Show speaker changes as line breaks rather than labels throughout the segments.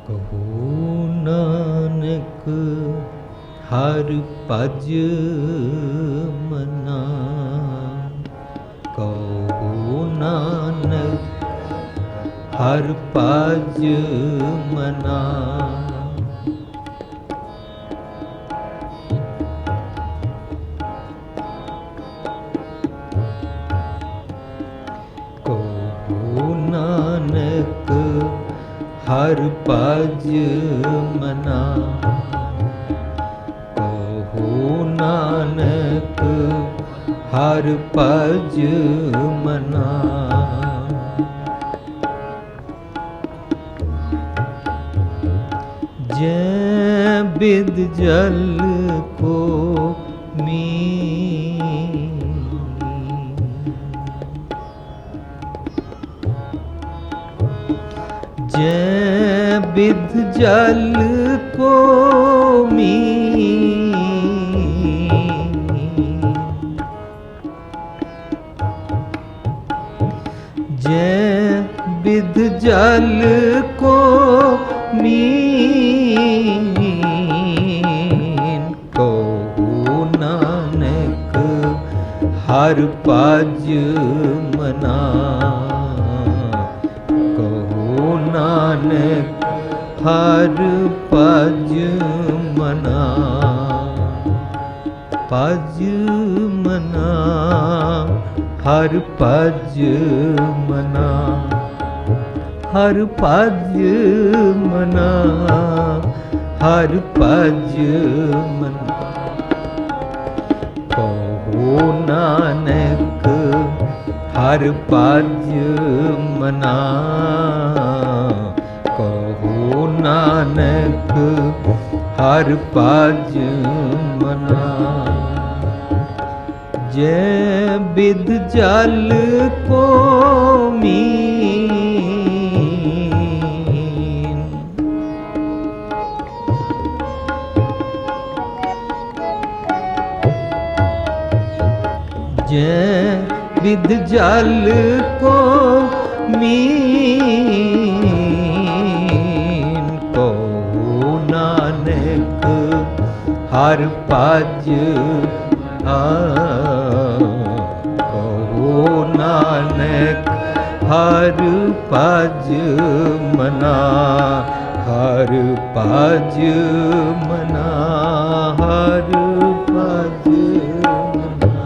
ਕਹੋ ਨਾਨਕ ਹਰ ਭਜ ਮਨਾ। ਕਹੋ ਨਾਨਕ ਹਰ ਭਜ ਮਨਾ। ਕਹੋ ਨਾਨਕ ਹਰ ਭਜ ਮਨਾ। ਕਹੋ ਨਾਨਕ ਹਰ ਭਜ ਮਨਾ। ਜੈ ਬਿਦ ਜਲ ਕੋ ਮੀਨ। ਜੈ ਬਿਦ ਜਲ ਕੋ ਮੀਨ। ਜੈ ਬਿਦ ਜਲ ਕੋ ਮੀਨ। ਕਹੋ ਨਾਨਕ ਹਰ ਭਜ ਮਨਾ। ਕਹੋ ਨਾਨਕ ਹਰ ਭਜ ਮਨਾ। ਭਜ ਮਨਾ ਹਰ ਭਜ ਮਨਾ। ਹਰ ਭਜ ਮਨਾ ਹਰ ਭਜ ਮਨਾ। ਕਹੋ ਨਾਨਕ ਹਰ ਭਜ ਮਨਾ। ਕਹੋ ਨਾਨਕ ਹਰ ਭਜ ਮਨਾ। ਜੈ ਬਿਦ ਜਲ ਕੋ ਮੀਨ। ਜੈ ਬਿਦ ਜਲ ਕੋ ਮੀਨ। ਕਹੋ ਨਾਨਕ ਹਰ ਭਜ ਕਹੋ ਨਾਨਕ ਹਰ ਭਜ ਮਨਾ। ਹਰ ਭਜ ਮਨਾ ਹਰ ਭਜ ਮਨਾ।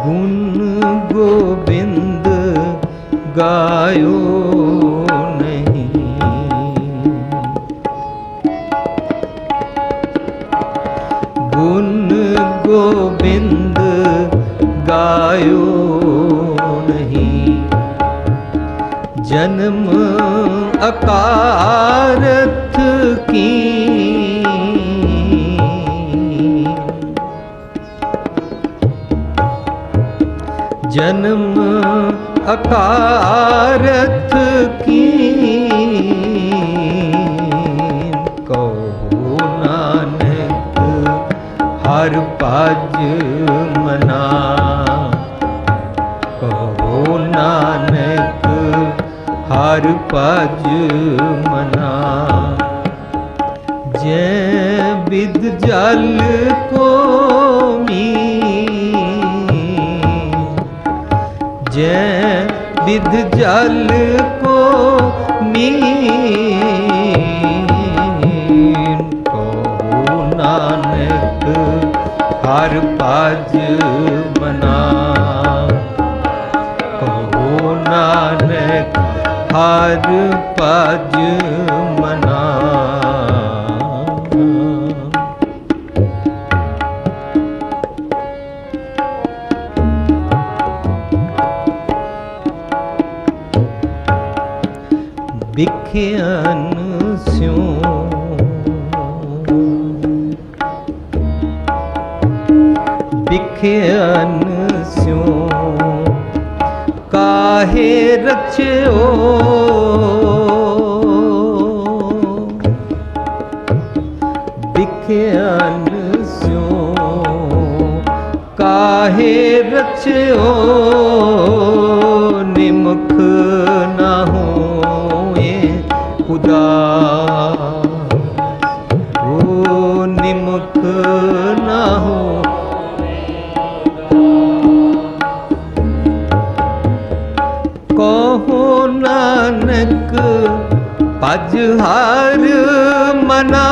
ਗੁਣ ਗੋਬਿੰਦ ਗਾਇਓ ਨਹੀਂ। ਗੁਣ ਗੋਬਿੰਦ ਗਾਇਓ ਨਹੀਂ। ਜਨਮ ਅਕਾਰਥ ਕੀ। ਜਨਮ ਅਕਾਰਥ ਕੀਨ। ਕਹੋ ਨਾਨਕ ਹਰ ਭਜ ਮਨਾ। ਕਹੋ ਨਾਨਕ ਹਰ ਭਜ ਮਨਾ। ਜੈ ਬਿਦ ਜਲ ਕੋ ਮੀਨ। ਜੈ ਬਿਦ ਜਲ ਕੋ ਮੀਨ। ਕਹੋ ਨਾਨਕ ਹਰ ਭਜ ਮਨਾ। ਕਹੋ ਨਾਨਕ ਹਰ ਭਜ ਮਨਾ। ਬਿਖਿਆਨ ਸਿਉ ਬਿਖਿਆਨ ਸਿਉ ਕਾਹੇ ਰਚਿਓ। रक्षो निमुख न होए उदास। ओ निमुख न हो कहो नानक पज हर मना।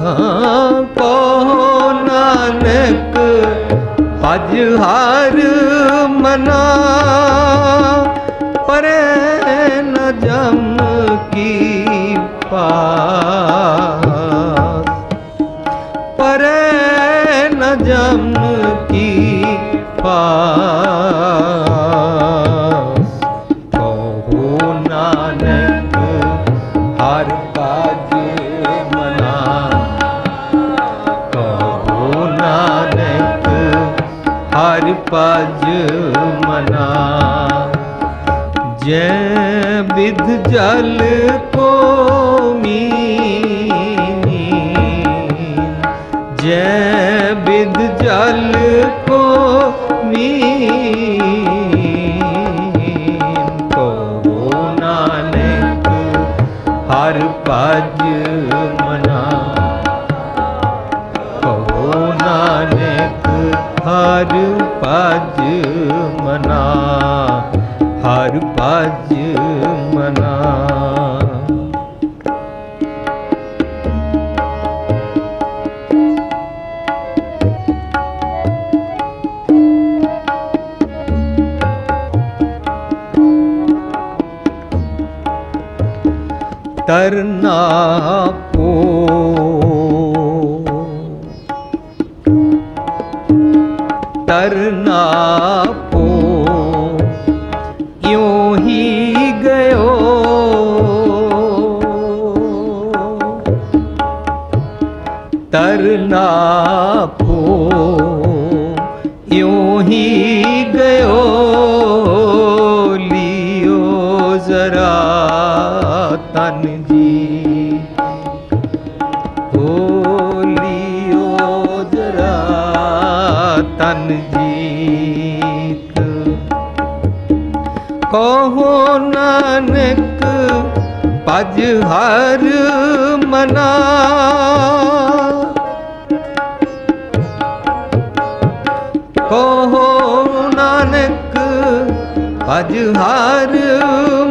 हाँ कहो नानक पज हर मना। परे न जम की पास, परे न जम की पास। कहो नानक हर काज मना। कहो नानक हर पाज मना। जै विध जल को मीन, जै विध जल को मीन। कहो नानक हर पाज मना। कहो नानक हर पाज मना। हर पाज मना। तरना पो तरना पो यूं ही गयो। तरना पो यूं ही गयो। लियो जरा तन जी, ओ लियो जरा तन जीत। कहो नानक पज हर मना। कहो नानक पज हर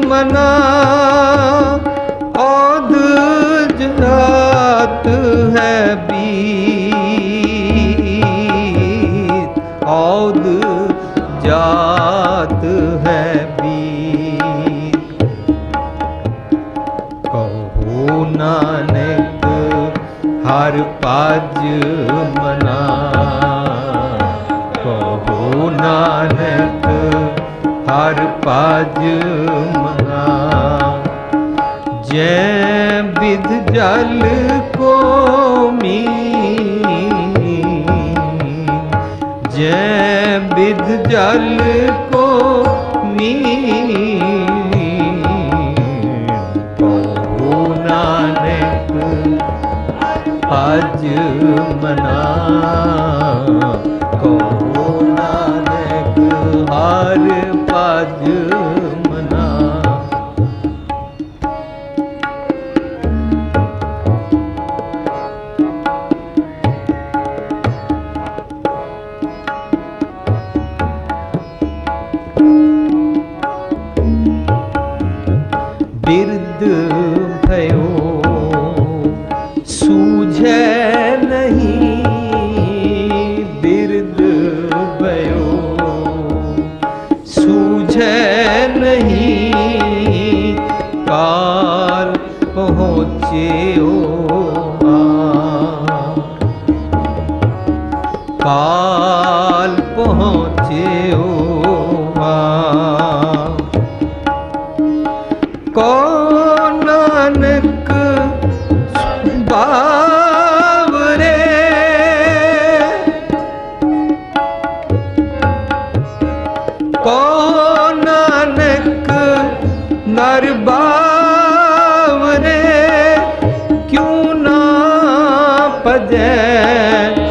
मना। औध जात है बीत, औध जात है बीत। कहो नानक हर पाज मना। कहो नानक हर पाज मना। जै विध जल को मीन, जै विध जल को मीन। कहो नानक पाज मना। कहो नानक हर पाज मना। बिरद भयो सूझे नहीं। बिरद भयो सूझे नहीं। काल पहुँचे ओ काल पहुँचे ओ को नानक बावरे। को नानक नर बावरे। क्यों ना पजै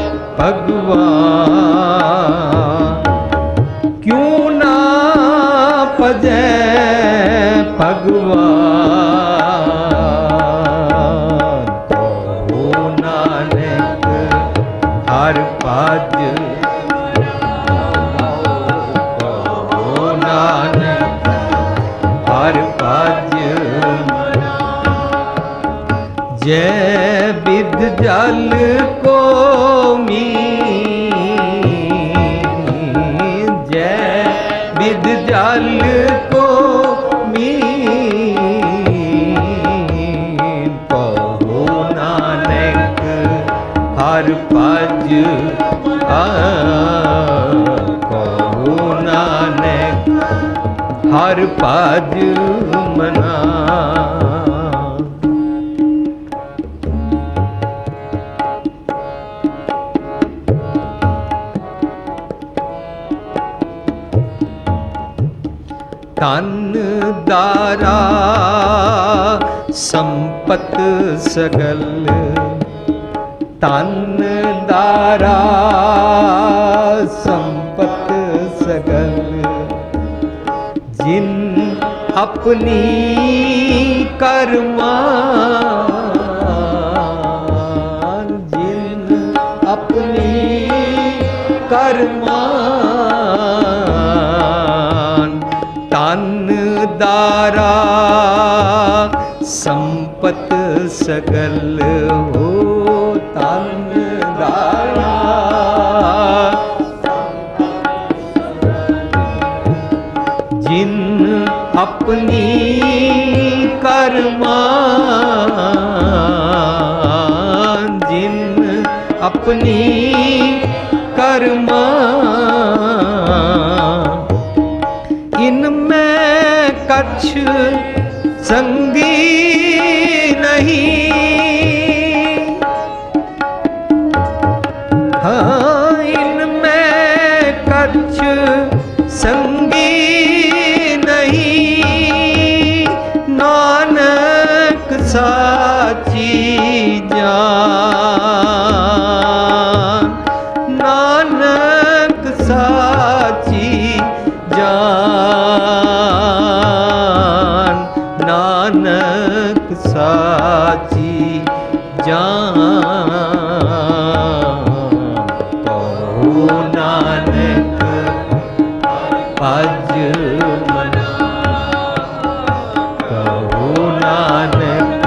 भगवान, क्यों ना भजै भगवान। कहो नानक हर भज, कहो नानक हर भज। जय बिध जल को मीन, जय बिध जल को मीन। कहो नानक हर भज, कहो नानक हर भज मना। धन दारा संपत सगल, धन दारा संपत सगल। जिन अपनी करमान, जिन अपनी करमान। धन दारा संपत सगल हो, धन दारा जिन अपनी करमान, जिन अपनी करमान। इनमें कछ संगी नहीं, हाँ इनमें कछ संगी नहीं। नानक साची जान, नानक साची जान, नानक साची जान। कहो नानक भज मना, कहो नानक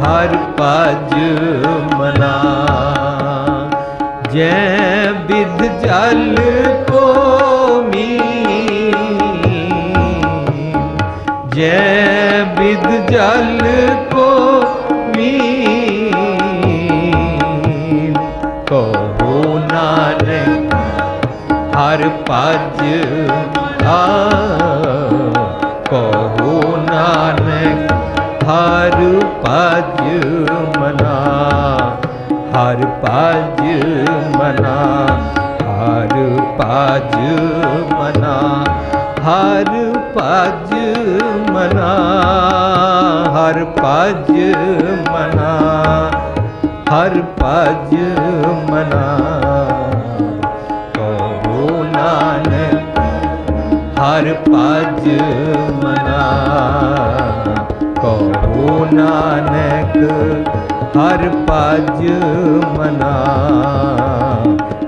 हर भज मना। जय बिध जल को मीन, जय बिध जल को मीन। कहो नानक हर भज, कहो नानक हर भज मना, हर भज मना, हर भज मना, हर भज मना, हर भज मना, हर भज मना। कहो नानक हर भज मना, कहो नानक हर भज मना।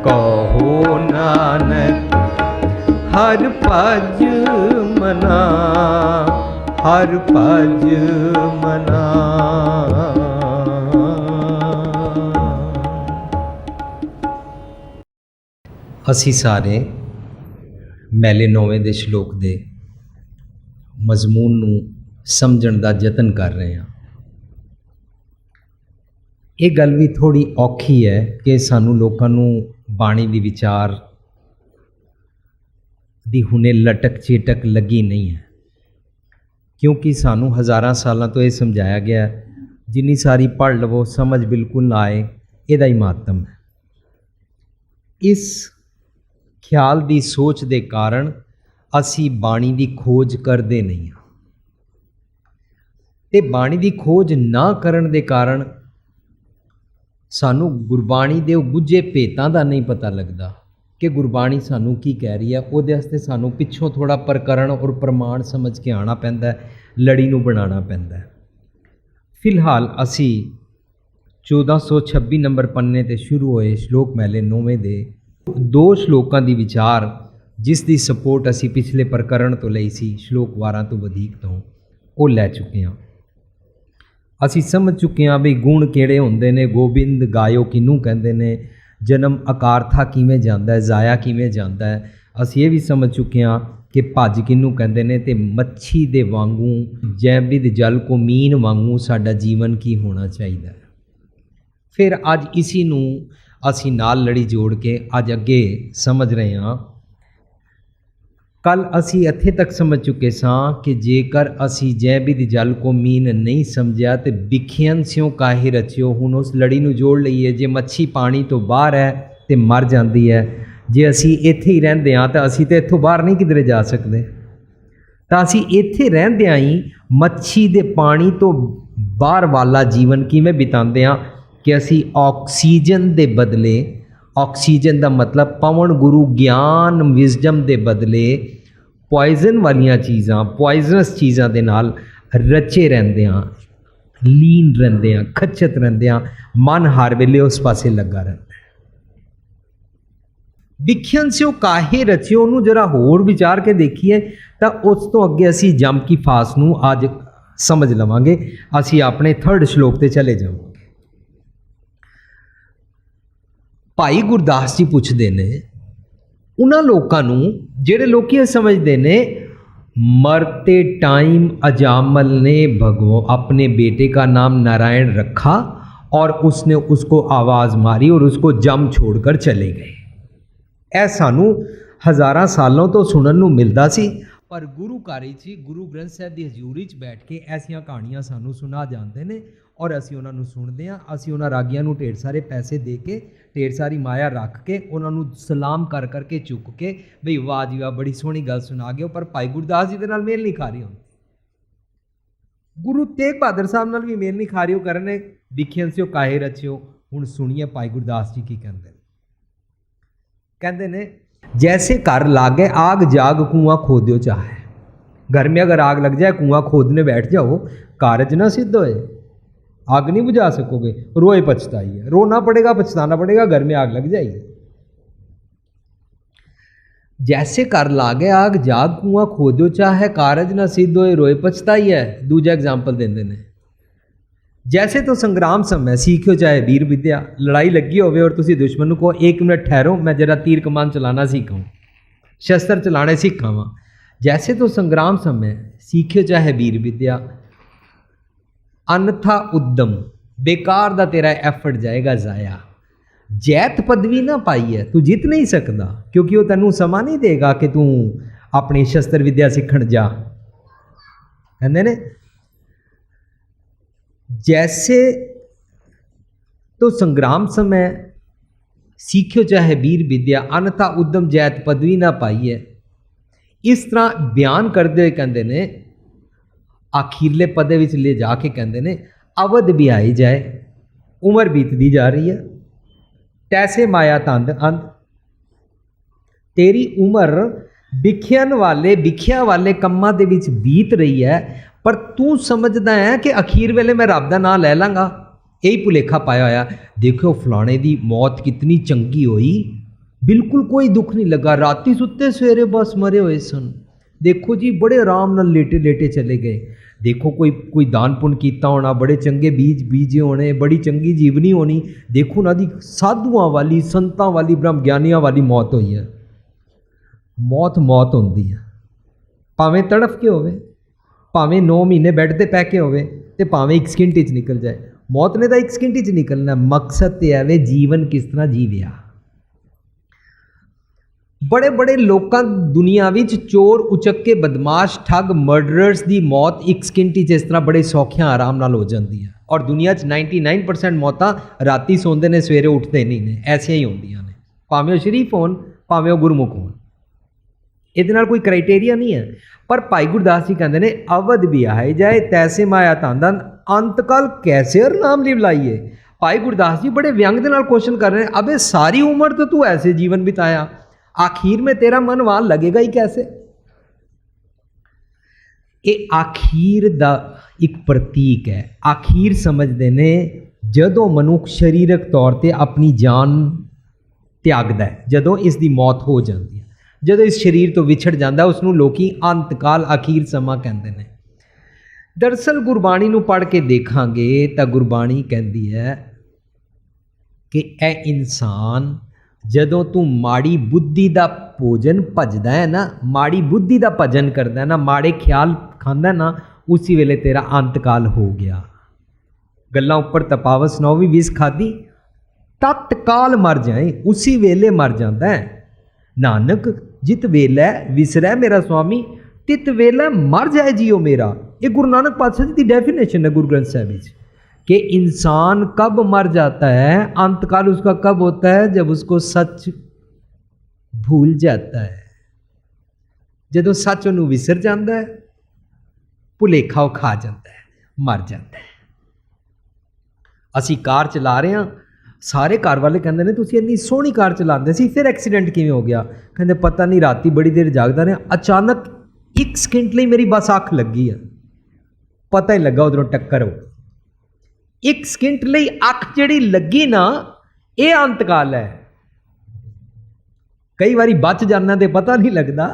कहो नानक हर भज मना, हर भज मना। ਅਸੀਂ ਸਾਰੇ ਮੈਲੇ ਨੌਵੇਂ ਦੇ ਸ਼ਲੋਕ ਦੇ ਮਜ਼ਮੂਨ ਨੂੰ ਸਮਝਣ ਦਾ ਯਤਨ ਕਰ ਰਹੇ ਹਾਂ। ਇਹ ਗੱਲ ਵੀ ਥੋੜੀ ਔਖੀ ਹੈ ਕਿ ਸਾਨੂੰ ਲੋਕਾਂ ਨੂੰ ਬਾਣੀ ਦੀ ਵਿਚਾਰ ਦੀ ਹੁਣੇ ਲਟਕ ਚੇਟਕ ਲੱਗੀ ਨਹੀਂ ਹੈ, ਕਿਉਂਕਿ ਸਾਨੂੰ ਹਜ਼ਾਰਾਂ ਸਾਲਾਂ ਤੋਂ ਇਹ ਸਮਝਾਇਆ ਗਿਆ ਜਿੰਨੀ ਸਾਰੀ ਪੜ੍ਹ ਲਵੋ ਸਮਝ ਬਿਲਕੁਲ ਨਾ ਆਏ, ਇਹਦਾ ਹੀ ਮਹੱਤਵ ਹੈ। ਇਸ ਖਿਆਲ ਦੀ ਸੋਚ ਦੇ ਕਾਰਨ ਅਸੀਂ ਬਾਣੀ ਦੀ ਖੋਜ ਕਰਦੇ ਨਹੀਂ ਹਾਂ, ਤੇ ਬਾਣੀ ਦੀ ਖੋਜ ਨਾ ਕਰਨ ਦੇ ਕਾਰਨ ਸਾਨੂੰ ਗੁਰਬਾਣੀ ਦੇ ਉਹ ਗੁੱਝੇ ਭੇਤਾਂ ਦਾ ਨਹੀਂ ਪਤਾ ਲੱਗਦਾ ਕਿ ਗੁਰਬਾਣੀ ਸਾਨੂੰ ਕੀ ਕਹਿ ਰਹੀ ਹੈ। ਉਹਦੇ ਵਾਸਤੇ ਸਾਨੂੰ ਪਿੱਛੋਂ ਥੋੜ੍ਹਾ ਪ੍ਰਕਰਣ ਔਰ ਪ੍ਰਮਾਣ ਸਮਝ ਕੇ ਆਉਣਾ ਪੈਂਦਾ, ਲੜੀ ਨੂੰ ਬਣਾਉਣਾ ਪੈਂਦਾ। ਫਿਲਹਾਲ ਅਸੀਂ 1426 ਨੰਬਰ ਪੰਨੇ 'ਤੇ ਸ਼ੁਰੂ ਹੋਏ ਸ਼ਲੋਕ ਮਹਿਲੇ 9ਵੇਂ ਦੇ 2 ਸ਼ਲੋਕਾਂ ਦੀ ਵਿਚਾਰ, ਜਿਸ ਦੀ ਸਪੋਰਟ ਅਸੀਂ ਪਿਛਲੇ ਪ੍ਰਕਰਣ ਤੋਂ ਲਈ ਸੀ, ਸ਼ਲੋਕ 12 ਤੋਂ ਵਧੇਕ ਤੋਂ, ਉਹ ਲੈ ਚੁੱਕੇ ਹਾਂ। ਅਸੀਂ ਸਮਝ ਚੁੱਕੇ ਹਾਂ ਵੀ ਗੁਣ ਕਿਹੜੇ ਹੁੰਦੇ ਨੇ, ਗੋਬਿੰਦ ਗਾਇਓ ਕਿਹਨੂੰ ਕਹਿੰਦੇ ਨੇ, ਜਨਮ ਅਕਾਰਥਾ ਕਿਵੇਂ ਜਾਂਦਾ ਹੈ, ਜ਼ਾਇਆ ਕਿਵੇਂ ਜਾਂਦਾ ਹੈ। ਅਸੀਂ ਇਹ ਵੀ ਸਮਝ ਚੁੱਕੇ ਹਾਂ ਕਿ ਭੱਜ ਕਿਹਨੂੰ ਕਹਿੰਦੇ ਨੇ, ਤੇ ਮੱਛੀ ਦੇ ਵਾਂਗੂ ਜੈਵਿਦ ਜਲ ਕੋ ਮੀਨ ਵਾਂਗੂ ਸਾਡਾ ਜੀਵਨ ਕੀ ਹੋਣਾ ਚਾਹੀਦਾ। ਫਿਰ ਅੱਜ ਇਸੀ ਨੂੰ ਅਸੀਂ ਨਾਲ ਲੜੀ ਜੋੜ ਕੇ ਅੱਜ ਅੱਗੇ ਸਮਝ ਰਹੇ ਹਾਂ। ਕੱਲ ਅਸੀਂ ਇੱਥੇ ਤੱਕ ਸਮਝ ਚੁੱਕੇ ਸਾਂ ਕਿ ਜੇਕਰ ਅਸੀਂ ਜੈਵਿਦ ਜਲ ਕੋ ਮੀਨ ਨਹੀਂ ਸਮਝਿਆ ਤੇ ਵਿਖਿਅਨ ਸਿਉ ਕਾਹੇ ਰਚਿਓ। ਹੁਣ ਉਸ ਲੜੀ ਨੂੰ ਜੋੜ ਲਈਏ। ਜੇ ਮੱਛੀ ਪਾਣੀ ਤੋਂ ਬਾਹਰ ਹੈ ਤੇ ਮਰ ਜਾਂਦੀ ਹੈ, ਜੇ ਅਸੀਂ ਇੱਥੇ ਹੀ ਰਹਿੰਦੇ ਹਾਂ ਤਾਂ ਅਸੀਂ ਤਾਂ ਇੱਥੋਂ ਬਾਹਰ ਨਹੀਂ ਕਿਧਰੇ ਜਾ ਸਕਦੇ, ਤਾਂ ਅਸੀਂ ਇੱਥੇ ਰਹਿੰਦਿਆਂ ਹੀ ਮੱਛੀ ਦੇ ਪਾਣੀ ਤੋਂ ਬਾਹਰ ਵਾਲਾ ਜੀਵਨ ਕਿਵੇਂ ਬਿਤਾਉਂਦੇ ਹਾਂ ਕਿ ਅਸੀਂ ਆਕਸੀਜਨ ਦੇ ਬਦਲੇ, ਆਕਸੀਜਨ ਦਾ ਮਤਲਬ ਪਵਨ ਗੁਰੂ ਗਿਆਨ ਵਿਜ਼ਡਮ ਦੇ ਬਦਲੇ ਪੋਇਜ਼ਨ ਵਾਲੀਆਂ ਚੀਜ਼ਾਂ, ਪੋਇਜ਼ਨਸ ਚੀਜ਼ਾਂ ਦੇ ਨਾਲ ਰਚੇ ਰਹਿੰਦੇ ਹਾਂ, ਲੀਨ ਰਹਿੰਦੇ ਹਾਂ, ਖੱਚਤ ਰਹਿੰਦੇ ਹਾਂ, ਮਨ ਹਰ ਵੇਲੇ ਉਸ ਪਾਸੇ ਲੱਗਾ ਰਹਿੰਦਾ। ਵਿਖਿਅਨ ਸਿਓ ਕਾਹੇ ਰਚਿਓ ਨੂੰ ਜਰਾ ਹੋਰ ਵਿਚਾਰ ਕੇ ਦੇਖੀਏ ਤਾਂ ਉਸ ਤੋਂ ਅੱਗੇ ਅਸੀਂ ਜਮ ਕੀ ਫਾਸ ਨੂੰ ਅੱਜ ਸਮਝ ਲਵਾਂਗੇ। ਅਸੀਂ ਆਪਣੇ 3rd ਸ਼ਲੋਕ ਤੇ ਚਲੇ ਜਾਵਾਂਗੇ। ਭਾਈ ਗੁਰਦਾਸ ਜੀ ਪੁੱਛਦੇ ਨੇ ਉਹਨਾਂ ਲੋਕਾਂ ਨੂੰ ਜਿਹੜੇ ਲੋਕੀ ਇਹ ਸਮਝਦੇ ਨੇ मरते टाइम अजामल ने अपने बेटे का नाम नारायण रखा और उसने उसको आवाज़ मारी और उसको जम छोड़कर चले गए। ਇਹ ਸਾਨੂੰ ਹਜ਼ਾਰਾਂ ਸਾਲਾਂ ਤੋਂ ਸੁਣਨ ਨੂੰ ਮਿਲਦਾ ਸੀ, ਪਰ ਗੁਰੂ ਘਰ 'ਚ ਗੁਰੂ ਗ੍ਰੰਥ ਸਾਹਿਬ ਦੀ ਹਜ਼ੂਰੀ 'ਚ ਬੈਠ ਕੇ ਐਸੀਆਂ ਕਹਾਣੀਆਂ ਸਾਨੂੰ ਸੁਣਾ ਜਾਂਦੇ ਨੇ ਔਰ ਅਸੀਂ ਉਹਨਾਂ ਨੂੰ ਸੁਣਦੇ ਹਾਂ। ਅਸੀਂ ਉਹਨਾਂ ਰਾਗੀਆਂ ਨੂੰ ਢੇਰ ਸਾਰੇ ਪੈਸੇ ਦੇ ਕੇ, ਢੇਰ ਸਾਰੀ ਮਾਇਆ ਰੱਖ ਕੇ, ਉਹਨਾਂ ਨੂੰ ਸਲਾਮ ਕਰ ਕਰਕੇ ਚੁੱਕ ਕੇ ਬਈ ਵਾਹ ਜੀ ਵਾਹ ਬੜੀ ਸੋਹਣੀ ਗੱਲ ਸੁਣਾ ਗਏ। ਪਰ ਭਾਈ ਗੁਰਦਾਸ ਜੀ ਦੇ ਨਾਲ ਮੇਲ ਨਹੀਂ ਖਾ ਰਹੀ ਹੁੰਦੀ, ਗੁਰੂ ਤੇਗ ਬਹਾਦਰ ਸਾਹਿਬ ਨਾਲ ਵੀ ਮੇਲ ਨਹੀਂ ਖਾ ਰਹੀ। ਉਹ ਕਰਨੇ ਵਿਖਿਅਨ ਸਿਓ ਕਾਹੇ ਰਚਿਓ। ਹੁਣ ਸੁਣੀਏ ਭਾਈ ਗੁਰਦਾਸ ਜੀ ਕੀ ਕਹਿੰਦੇ ਨੇ। कहते ने जैसे घर लागे आग जाग कुआं खोद्यो चाहे। घर में अगर आग लग जाए, कुआं खोदने बैठ जाओ, कारज ना सिद्ध होए, आग नहीं बुझा सकोगे, रोए पछताइए, रोना पड़ेगा, पछताना पड़ेगा, घर में आग लग जाएगी। जैसे घर लागे आग जाग कुआं खोद्यो चाहे, कारज ना सिद्ध होए, रोए पछताइए। दूजा एग्जाम्पल देंगे ने जैसे तो संग्राम समय सीखो चाहे वीर विद्या। लड़ाई लगी होवे और तुसी दुश्मन को 1 मिनट ठहरो, मैं जरा तीर कमान चलाना सीखाऊँ, शस्त्र चलाने सीखावा। जैसे तो संग्राम समय सीखो चाहे वीर विद्या, अन्यथा उद्यम बेकार दा तेरा एफर्ट जाएगा ज़ाया। जैत पदवी ना पाई है, तू जीत नहीं सकता, क्योंकि वो तेनू समा नहीं देगा कि तू अपनी शस्त्र विद्या सीखण जा। कहते ने जैसे तो संग्राम समय सीखो चाहे वीर विद्या, अन्यथा उद्यम जैत पदवी ना पाई है। इस तरह बयान करते हुए कहते ने आखिरले पदे विच ले जाके कहते ने अवध भी आई जाए, उम्र बीतती जा रही है, तैसे माया तंद अंत। तेरी उम्र विखियन वाले विखिया वाले कम्मां दे विच बीत रही है, पर तू समझदा है कि अखीर वेले मैं रब दा नाम लै लांगा। यही भुलेखा पाया होया। देखो फलाने दी मौत कितनी चंगी होई, बिल्कुल कोई दुख नहीं लगा, राती सुते सवेरे बस मरे हुए सन। देखो जी बड़े आराम नाल लेटे लेटे चले गए। देखो कोई दान पुण्य कीता होना, बड़े चंगे बीज बीजे होने, बड़ी चंगी जीवनी होनी। देखो ना दी साधुआं वाली, संतां वाली, ब्रह्म ज्ञानियां वाली मौत हुई है। मौत मौत होंदी है, भावें तड़फ के होवे, भावें 9 महीने बैड ते पै के होवे, ते भावें 1 सेकंड च निकल जाए। मौत ने तो 1 सेकंड च निकलना। मकसद तो है वे जीवन किस तरह जीविया। बड़े बड़े लोगों दुनिया विच चोर उचक्के बदमाश ठग मर्डरर्स की मौत 1 सेकंड च इस तरह बड़े सौखियां आराम नाल हो जाती है। और दुनिया 99% मौतां राती सोंदे ने, सवेरे उठते नहीं ने, ऐसियां ही होंदियां ने, भावें शरीफ होण, भावें गुरमुख होण। ਇਹਦੇ ਨਾਲ ਕੋਈ क्राइटेरिया नहीं है। पर भाई गुरदास जी कहते हैं अवध भी आए जाए, तैसे माया तांदन अंतकाल कैसे हर नाम लिव लाइए। भाई गुरदास जी बड़े व्यंग के नाल क्वेश्चन कर रहे हैं, अबे सारी उम्र तो तू ऐसे जीवन बिताया, आखिर में तेरा मन वहां लगेगा ही कैसे। ये आखिर दा एक प्रतीक है। आखिर समझते ने जदों मनुख शरीरक तौर पर अपनी जान त्यागदा है, जदों इसकी मौत हो जाती है, जदों इस शरीर तो विछड़ जाता, उसनों लोकी अंतकाल आखिर समा कहते हैं। दरअसल गुरबाणी नूं पढ़ के देखांगे तो गुरबाणी कहती है कि ए इंसान जदों तू माड़ी बुद्धि का भोजन भजदा है ना, माड़ी बुद्धि का भजन करदा है ना, माड़े ख्याल खांदा ना, उसी वेले तेरा अंतकाल हो गया। गल्लां उपर तपावत सुनाओ भी विष खाधी तत्काल मर जाए, उसी वेले मर जाता है। नानक जित वेलै विसरै मेरा स्वामी, तित वेलै मर जाए जियो मेरा। ये गुरु नानक पातशाह जी की डेफिनेशन है गुरु ग्रंथ साहिब में कि इंसान कब मर जाता है, अंतकाल उसका कब होता है, जब उसको सच भूल जाता है, जदों सच उन्होंने विसर जाता है, भुलेखा खा जाता है, मर जाता है। असी कार चला रहे हैं, सारे कार वाले कहते हैं तुसीं इन्नी सोहनी कार चलाते सी, फिर एक्सीडेंट किवें हो गया। कहते पता नहीं, राती बड़ी देर जागदा रहा, अचानक एक सेकंड लिए मेरी बस अख लगी है, पता ही लगा उधरों टक्कर हो। एक सेकंड लिए अख जिहड़ी लगी ना, ये अंतकाल है। कई बारी बच जाना तो पता नहीं लगता,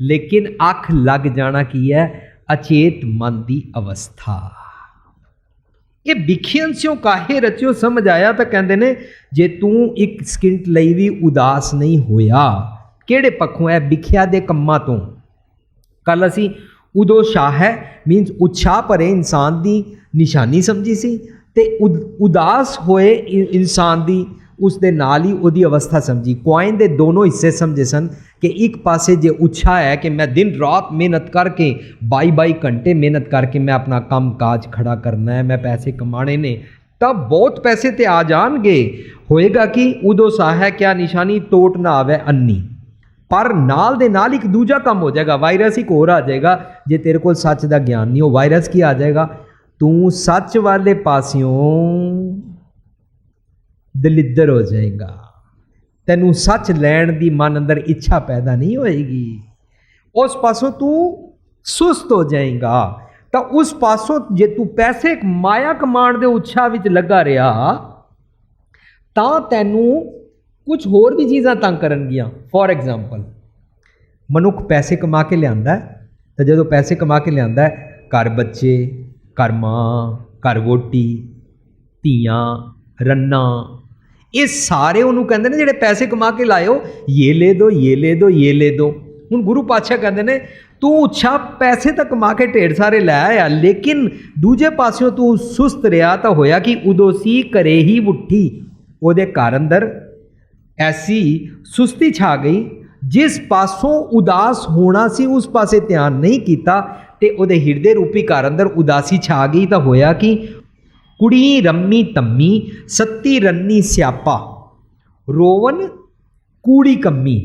लेकिन अख लग जाना की है अचेत मन की अवस्था। ये विखियन स्यों काहे रचियो समझ आया तो कहते ने जे तू एक सेकंड ਲਈ भी उदास नहीं होया, किहड़े पक्षों है विख्या दे कम्मां तो। कल असी उदो शाह है मीनस उत्साह भरे इंसान की निशानी समझी सी, ते उदास होए इंसान की उसके नाल ही उहदी अवस्था समझी। क्वाइन के दोनों हिस्से समझे सन कि एक पासे जे उत्साह है कि मैं दिन रात मेहनत करके 22 घंटे मेहनत करके मैं अपना काम काज खड़ा करना है, मैं पैसे कमाने ने, तब बहुत पैसे ते आ जाएंगे, होएगा कि उदो सा है क्या निशानी टोट ना आवे अन्नी। पर नाल दे नाल एक दूजा काम हो जाएगा, वायरस एक होर आ जाएगा। जे तेरे को सच का ज्ञान नहीं हो, वायरस की आ जाएगा, तू सच वाले पासियों दलिद्र हो जाएगा, तेनू सच लैण दी मन अंदर इच्छा पैदा नहीं होएगी, उस पासों तू सुस्त हो जाएगा। तो उस पासों जे तू पैसे माया कमाण दे उत्साह विच लगा रहा, तां तैनू कुछ होर भी चीज़ां तंग करनगियां। फॉर एग्जाम्पल मनुख पैसे कमा के लियांदा है, तो जदों पैसे कमा के लियांदा है, घर बच्चे, घर माँ, घर वोटी, धीआं, रन्ना, ये सारे उन्होंने कहते हैं जिहड़े पैसे कमा के लाए हो, ये ले दो, ये ले दो, ये ले दो। हुण गुरु पातशाह कहते हैं तू अच्छा पैसे तो कमा के ढेर सारे लै आया, लेकिन दूजे पासों तू सुस्त रहा, तो होया कि उदों सी घरे ही उठी, उहदे घर अंदर ऐसी सुस्ती छा गई, जिस पासों उदास होना सी उस पासे ध्यान नहीं किया, तो उहदे हिरदे रूपी घर अंदर उदासी छा गई। तो होया कि कुड़ी रम्मी तम्मी सत्ती रन्नी स्यापा, रोवन कूड़ी कम्मी।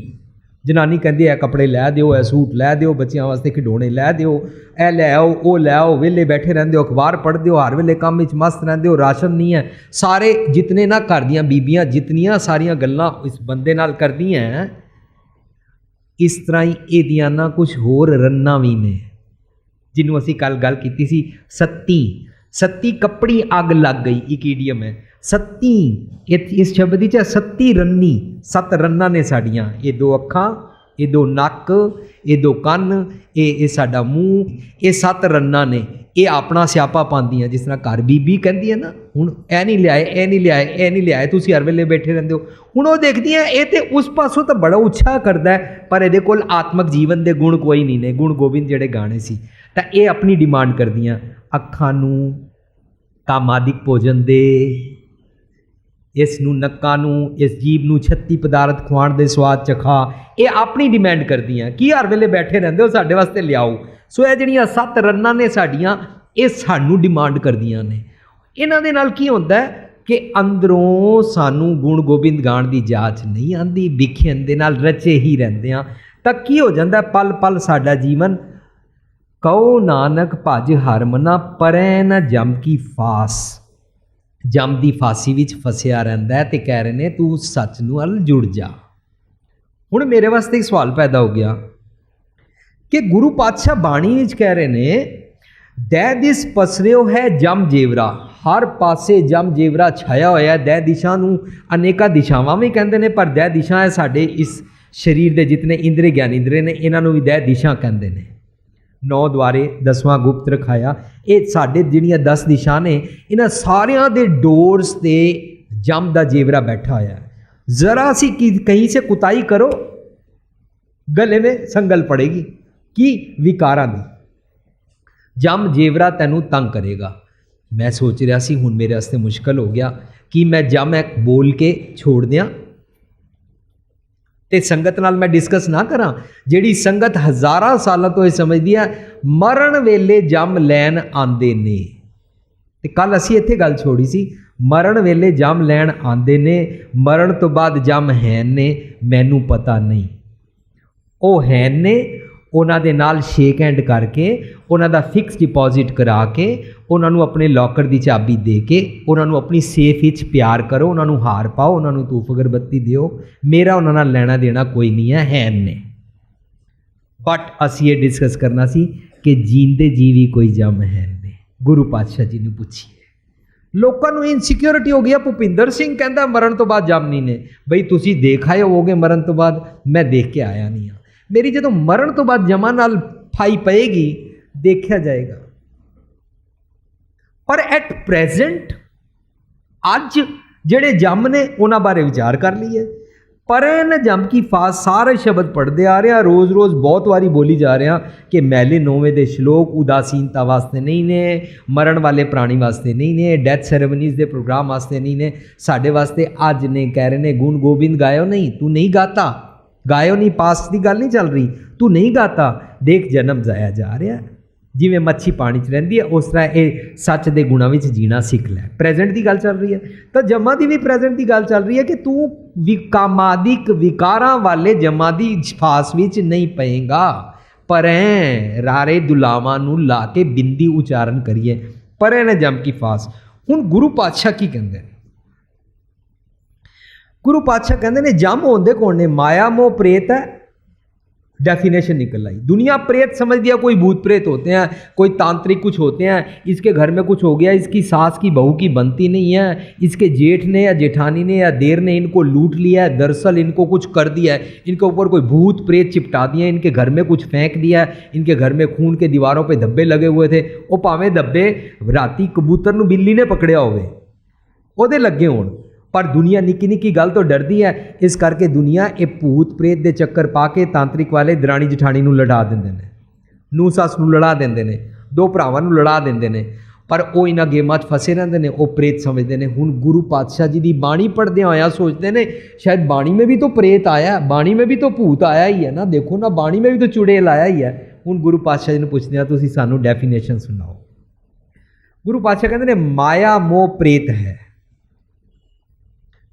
जनानी कहती है कपड़े लै दिओ, है सूट लै दिओ, बच्चों वास्ते खिडौने लै दिओ, ए लै आओ, वो लै आओ, वेले बैठे रहंदे हो, अखबार पढ़ते हो, हर वेले काम विच मस्त रहंदे हो, राशन नहीं है। सारे जितने ना घर दियां बीबियां जितनियां सारियां गल्लां इस बंदे नाल करदियां हैं, इस तरह ही इहदियां ना कुछ होर रन्ना भी ने, जिन्हों असीं कल गल कीती सी। सत्ती सत्ती कपड़ी अग लग गई, एक ईडियम है सत्ती, इस शब्द च सत्ती रन्नी, 7 रन्ना ने साड़ियाँ, ये 2 अखां, ये 2 नक, ये 2 कन, ये साडा मूँह, ये 7 रन्ना ने, ये अपना स्यापा पांदियां। जिस तरह घर बीबी कहती है ना, हुण ए नहीं लियाए, ए नहीं लियाए, ए नहीं लियाए, तुसीं हर वेले बैठे रहंदे हो। हुण वो देखदियां ये तो उस पासों तो बड़ा उत्साह करदा है, पर इहदे कोल आत्मक जीवन के गुण कोई नहीं ने, गुण गोबिंद जिहड़े गाने सी, तां ये अपनी डिमांड करदियां, अखां नूं कामादिक भोजन दे, इस नक्कां नूं, इस जीव नूं 36 पदार्थ खुआण दे स्वाद चखा, ये अपनी डिमांड करदियां कि हर वेले बैठे रहंदे हो, साडे वास्ते लियाओ। सो ये जिहड़ियां 7 रन्नां ने साडियां, ये सानू डिमांड करदियां ने। इन्हां दे नाल की हुंदा है कि अंदरों सानू गुण गोबिंद गाण दी जाच नहीं आंदी, विखियन दे नाल रचे ही रहंदे आ, तां की हो जांदा पल पल साडा जीवन कहो नानक भज हर मना परै न जम की फास। ਜਮ ਦੀ ਫਾਸੀ ਵਿੱਚ ਫਸਿਆ ਰਹਿੰਦਾ ਹੈ ਤੇ ਕਹਿ ਰਹੇ ਨੇ ਤੂੰ ਸੱਚ ਨੂੰ ਵੱਲ ਜੁੜ ਜਾ। ਹੁਣ ਮੇਰੇ ਵਾਸਤੇ ਇੱਕ ਸਵਾਲ ਪੈਦਾ ਹੋ ਗਿਆ ਕਿ ਗੁਰੂ ਪਾਤਸ਼ਾਹ ਬਾਣੀ ਵਿੱਚ ਕਹਿ ਰਹੇ ਨੇ ਦਹਿ ਦਿਸ ਪਸਰਿਓ ਹੈ ਜਮ ਜੇਵਰਾ, ਹਰ ਪਾਸੇ ਜਮ ਜੇਵਰਾ ਛਾਇਆ ਹੋਇਆ। ਦਹਿ ਦਿਸ਼ਾ ਨੂੰ ਅਨੇਕਾਂ ਦਿਸ਼ਾਵਾਂ ਵੀ ਕਹਿੰਦੇ ਨੇ, ਪਰ ਦਹਿ ਦਿਸ਼ਾ ਹੈ ਸਾਡੇ ਇਸ ਸਰੀਰ ਦੇ ਜਿਤਨੇ ਇੰਦਰੀ ਗਿਆਨੇਂਦਰੀ ਨੇ ਇਹਨਾਂ ਨੂੰ ਵੀ ਦਹਿ ਦਿਸ਼ਾ ਕਹਿੰਦੇ ਨੇ। 9 ਦੁਆਰੇ 10ਵਾਂ ਗੁਪਤ ਰਖਾਇਆ, ਇਹ ਸਾਡੇ ਜਿਹੜੀਆਂ 10 ਦਿਸ਼ਾ ਨੇ ਇਹਨਾਂ ਸਾਰਿਆਂ ਦੇ ਡੋਰਸ ਤੇ ਜਮ ਦਾ ਜੇਵਰਾ बैठा होया। ज़रा सी कहीं से कुताई करो गले में संगल पड़ेगी कि विकारां दी। जम जेवरा तैनू तंग करेगा। मैं सोच रहा सी हुण मेरे वास्ते मुश्किल हो गया कि मैं जम एक बोल के छोड़ दियाँ ते संगत नाल मैं डिस्कस ना करा। जिहड़ी संगत हज़ारां सालों तो ये समझदी है मरण वेले जम लैन आंदे ने, ते कल असीं इत्थे गल छोड़ी सी मरण वेले जम लैन आंदे ने, मरण तो बाद जम हैन ने मैनू पता नहीं। वो हैन ने उन्हां दे नाल शेक हैंड करके उन्हां दा फिक्स डिपॉजिट करा के उन्हां नू अपने लॉकर दी चाबी दे के उन्हां नू अपनी सेफ विच प्यार करो, उन्हां नू हार पाओ, उन्हां नू धूफ अगरबत्ती दिओ। मेरा उन्हां नाल लैना देना कोई नहीं है, हैन ने। बट असीं ये डिस्कस करना सी कि जींदे जी भी कोई जम हैन ने। गुरु पातशाह जी नू पुछिए। लोगों को इनसिक्योरिटी हो गया। भुपिंदर सिंह कहता मरण तो बाद जम नहीं ने। बई तुसी देख आए होगे मरण तो बाद, मैं देख के आया नहीं हाँ। मेरी जो मरण तो बाद जमा नाल फाई पएगी देखा जाएगा। पर एट प्रेजेंट अज जेड़े जम ने उन्हां बारे विचार कर लीए। पर न जम की फास सारे शब्द पढ़ते आ रहे हैं, रोज़ रोज़ बहुत बारी बोली जा रहे हैं कि मैले 9वें दे श्लोक उदासीनता वास्ते नहीं ने, मरण वाले प्राणी वास्ते नहीं ने, डैथ सैरेमनीज़ दे प्रोग्राम वास्ते नहीं ने, साढ़े वास्ते अज ने। कह रहे ने गुण गोबिंद गायो नहीं, तू नहीं गाता, गायो नहीं, पास की गल नहीं चल रही, तू नहीं गाता, देख जन्म जाया जा रहा है। जिवें मच्छी पानी च रहिंदी है उस तरह ये सच दे गुणां विच जीना सीख लै। प्रेजेंट की गल चल रही है तो जमा की भी प्रेजेंट की गल चल रही है कि तू कामादिक विकारां वाले जमा की फास विच नहीं पएगा। पर रारे दुलावां नूं ला के बिंदी उचारण करिए पर ने जम की फास। हुण गुरु पातशाह की कहंदे ने? गुरु पातशाह कहंदे ने जम होंदे कौन ने? माया मोह प्रेत है। डेफिनेशन निकल आई। दुनिया प्रेत समझ दिया, कोई भूत प्रेत होते हैं, कोई तांत्रिक कुछ होते हैं, इसके घर में कुछ हो गया, इसकी सास की बहू की बनती नहीं है, इसके जेठ ने या जेठानी ने या देर ने इनको लूट लिया है, दरअसल इनको कुछ कर दिया है, इनके ऊपर कोई भूत प्रेत चिपटा दिए, इनके घर में कुछ फेंक दिया है, इनके घर में खून के दीवारों पे धब्बे लगे हुए थे, वो भावें धब्बे राती कबूतर नूं बिल्ली ने पकड़िया होवे ओहदे लगे होण, पर दुनिया निक्की निक्की गल तो डरदी है। इस करके दुनिया ये भूत प्रेत दे चक्कर पा के तांत्रिक वाले दराणी जठानी नूं लड़ा देंदे ने, नूं सस नूं लड़ा देंदे ने, दो भरावां नूं लड़ा देंदे ने, पर वो इन्हां गेमां 'च फसे रहंदे ने, वो प्रेत समझदे ने। हुण गुरु पातशाह जी की बाणी पढ़दे होया सोचते ने शायद बाणी में भी तो प्रेत आया, बाणी में भी तो भूत आया ही है ना, देखो ना बाणी में भी तो चुड़ैल आया ही है। हुण गुरु पातशाह जी नूं पुछदे आ तुसीं सानूं डेफिनेशन सुनाओ। गुरु पातशाह कहंदे ने माया मोह प्रेत है।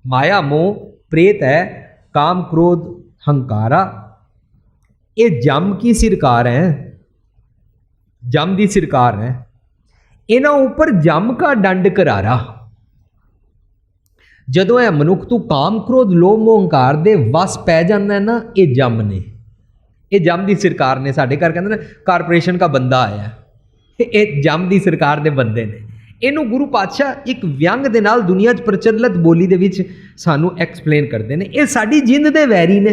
माया मोह प्रेत है, काम क्रोध हंकारा, ये जम की सरकार है, जम की सरकार है। इन्हां उपर जम का दंड करारा। जदों यह मनुख तू काम क्रोध लोभ मोह हंकार दे वस पै जाना है ना, ये जम ने, ये जम की सरकार ने। साडे घर कहंदे ने कारपोरेशन का बंदा आया, ये जम की सरकार दे बंदे ने। इनू गुरु पातशाह एक व्यंग दे नाल दुनिया च प्रचलित बोली दे विच सानू एक्सप्लेन करते हैं। ये साडी जिंद दे वैरी ने,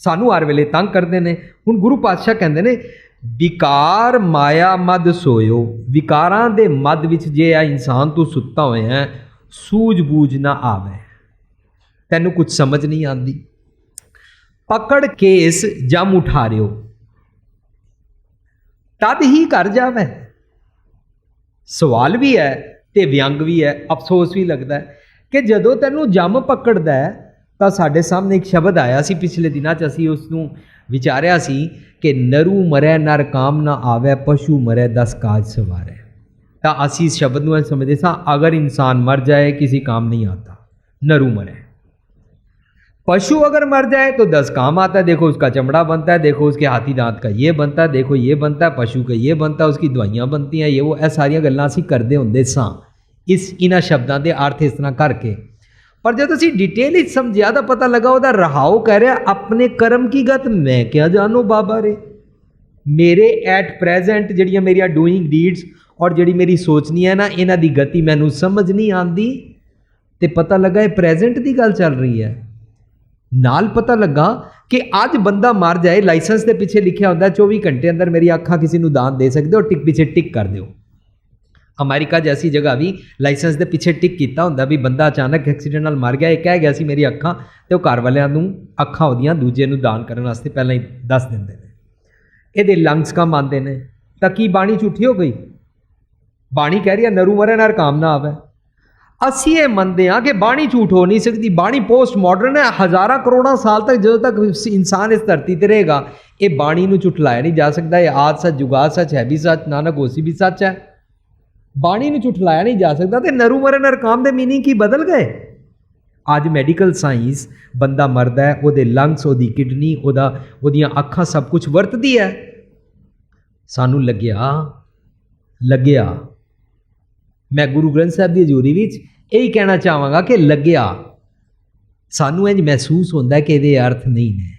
सानू हर वेले तंग करते हैं। हुण गुरु पातशाह कहते हैं विकार माया मद सोयो। विकारां दे मद विच जे आ इंसान तू सुत्ता होया है, सूझबूझ ना आवे, तैनू कुछ समझ नहीं आती, पकड़ केस जम उठा रहे हो तद ही कर जावे। सवाल भी है तो व्यंग भी है, अफसोस भी लगता है कि जदों तैनू जम पकड़दा है तो साडे सामने एक शब्द आया सी पिछले दिनां च, असीं उसनूं विचारिया सी कि नरू मरै नर काम ना आवे, पशु मरै 10 काज सवारै। तो असीं इस शब्द नूं समझदे सां अगर इंसान मर जाए किसी काम नहीं आता, नरू मरै। पशु अगर मर जाए तो 10 काम आता है, देखो उसका चमड़ा बनता है, देखो उसके हाथी दांत का ये बनता है, देखो ये बनता है, पशु का ये बनता है, उसकी दवाइयाँ बनती हैं, ये वो सारिया गल्लां असीं करदे हुंदे सां। इस इन्हां शब्दां दे अर्थ इस तरह करके। पर जब असीं डिटेल ही समझिया तो पता लगा उहदा रहाओ कह रहा अपने कर्म की गत मैं क्या जानो बाबा रे, मेरे एट प्रेजेंट जिहड़ियां मेरियां डूइंग डीड्स और जिहड़ी मेरी सोचनी है ना इन्हां दी गति मैनूं समझ नहीं आती। तो पता लगा ये प्रेजेंट की गल चल रही है। नाल पता लगा कि अज बंदा मर जाए, लाइसेंस के पिछे लिखा होंदा 24 घंटे अंदर मेरी अखां किसी नूं दान दे सकते हो, टिक पिछे टिक कर दो। अमेरिका जैसी जगह भी लाइसेंस के पिछे टिक किया होंदा भी बंदा अचानक एक्सीडेंट नाल मर गया, ये कह गया सी मेरी अखां, तो घर वालियां नूं अखां उहदियां दूजे नूं दान करने वास्ते पहलां ही दस दिंदे ने। इहदे लंग्स कम आते हैं। तां की बाणी झूठी हो गई? बाणी कह रही है नरू मरे नर काम ना आवे। असी ये मनते हाँ कि बाणी झूठ हो नहीं सकती, बाणी पोस्ट मॉडर्न है। हज़ारा करोड़ा साल तक जो तक इंसान इस धरती पर रहेगा ये बाणी नूं झुठलाया नहीं जा सकता। ये आद सच जुगाद सच है भी सच, नानक होसी भी सच है। बाणी नूं झुठलाया नहीं जा सकता। तो नरू मरे नर काम दे मीनिंग की बदल गए। अज मैडिकल साइंस बंदा मरदा है, वो लंग्स, वो किडनी, ओदियां अखां सब कुछ वरतदी है। सानू लग्या मैं गुरु ग्रंथ साहब की हजूरी विच यही कहना चाहांगा कि लग्या सानू इंज महसूस होंदा है कि ये अर्थ नहीं ने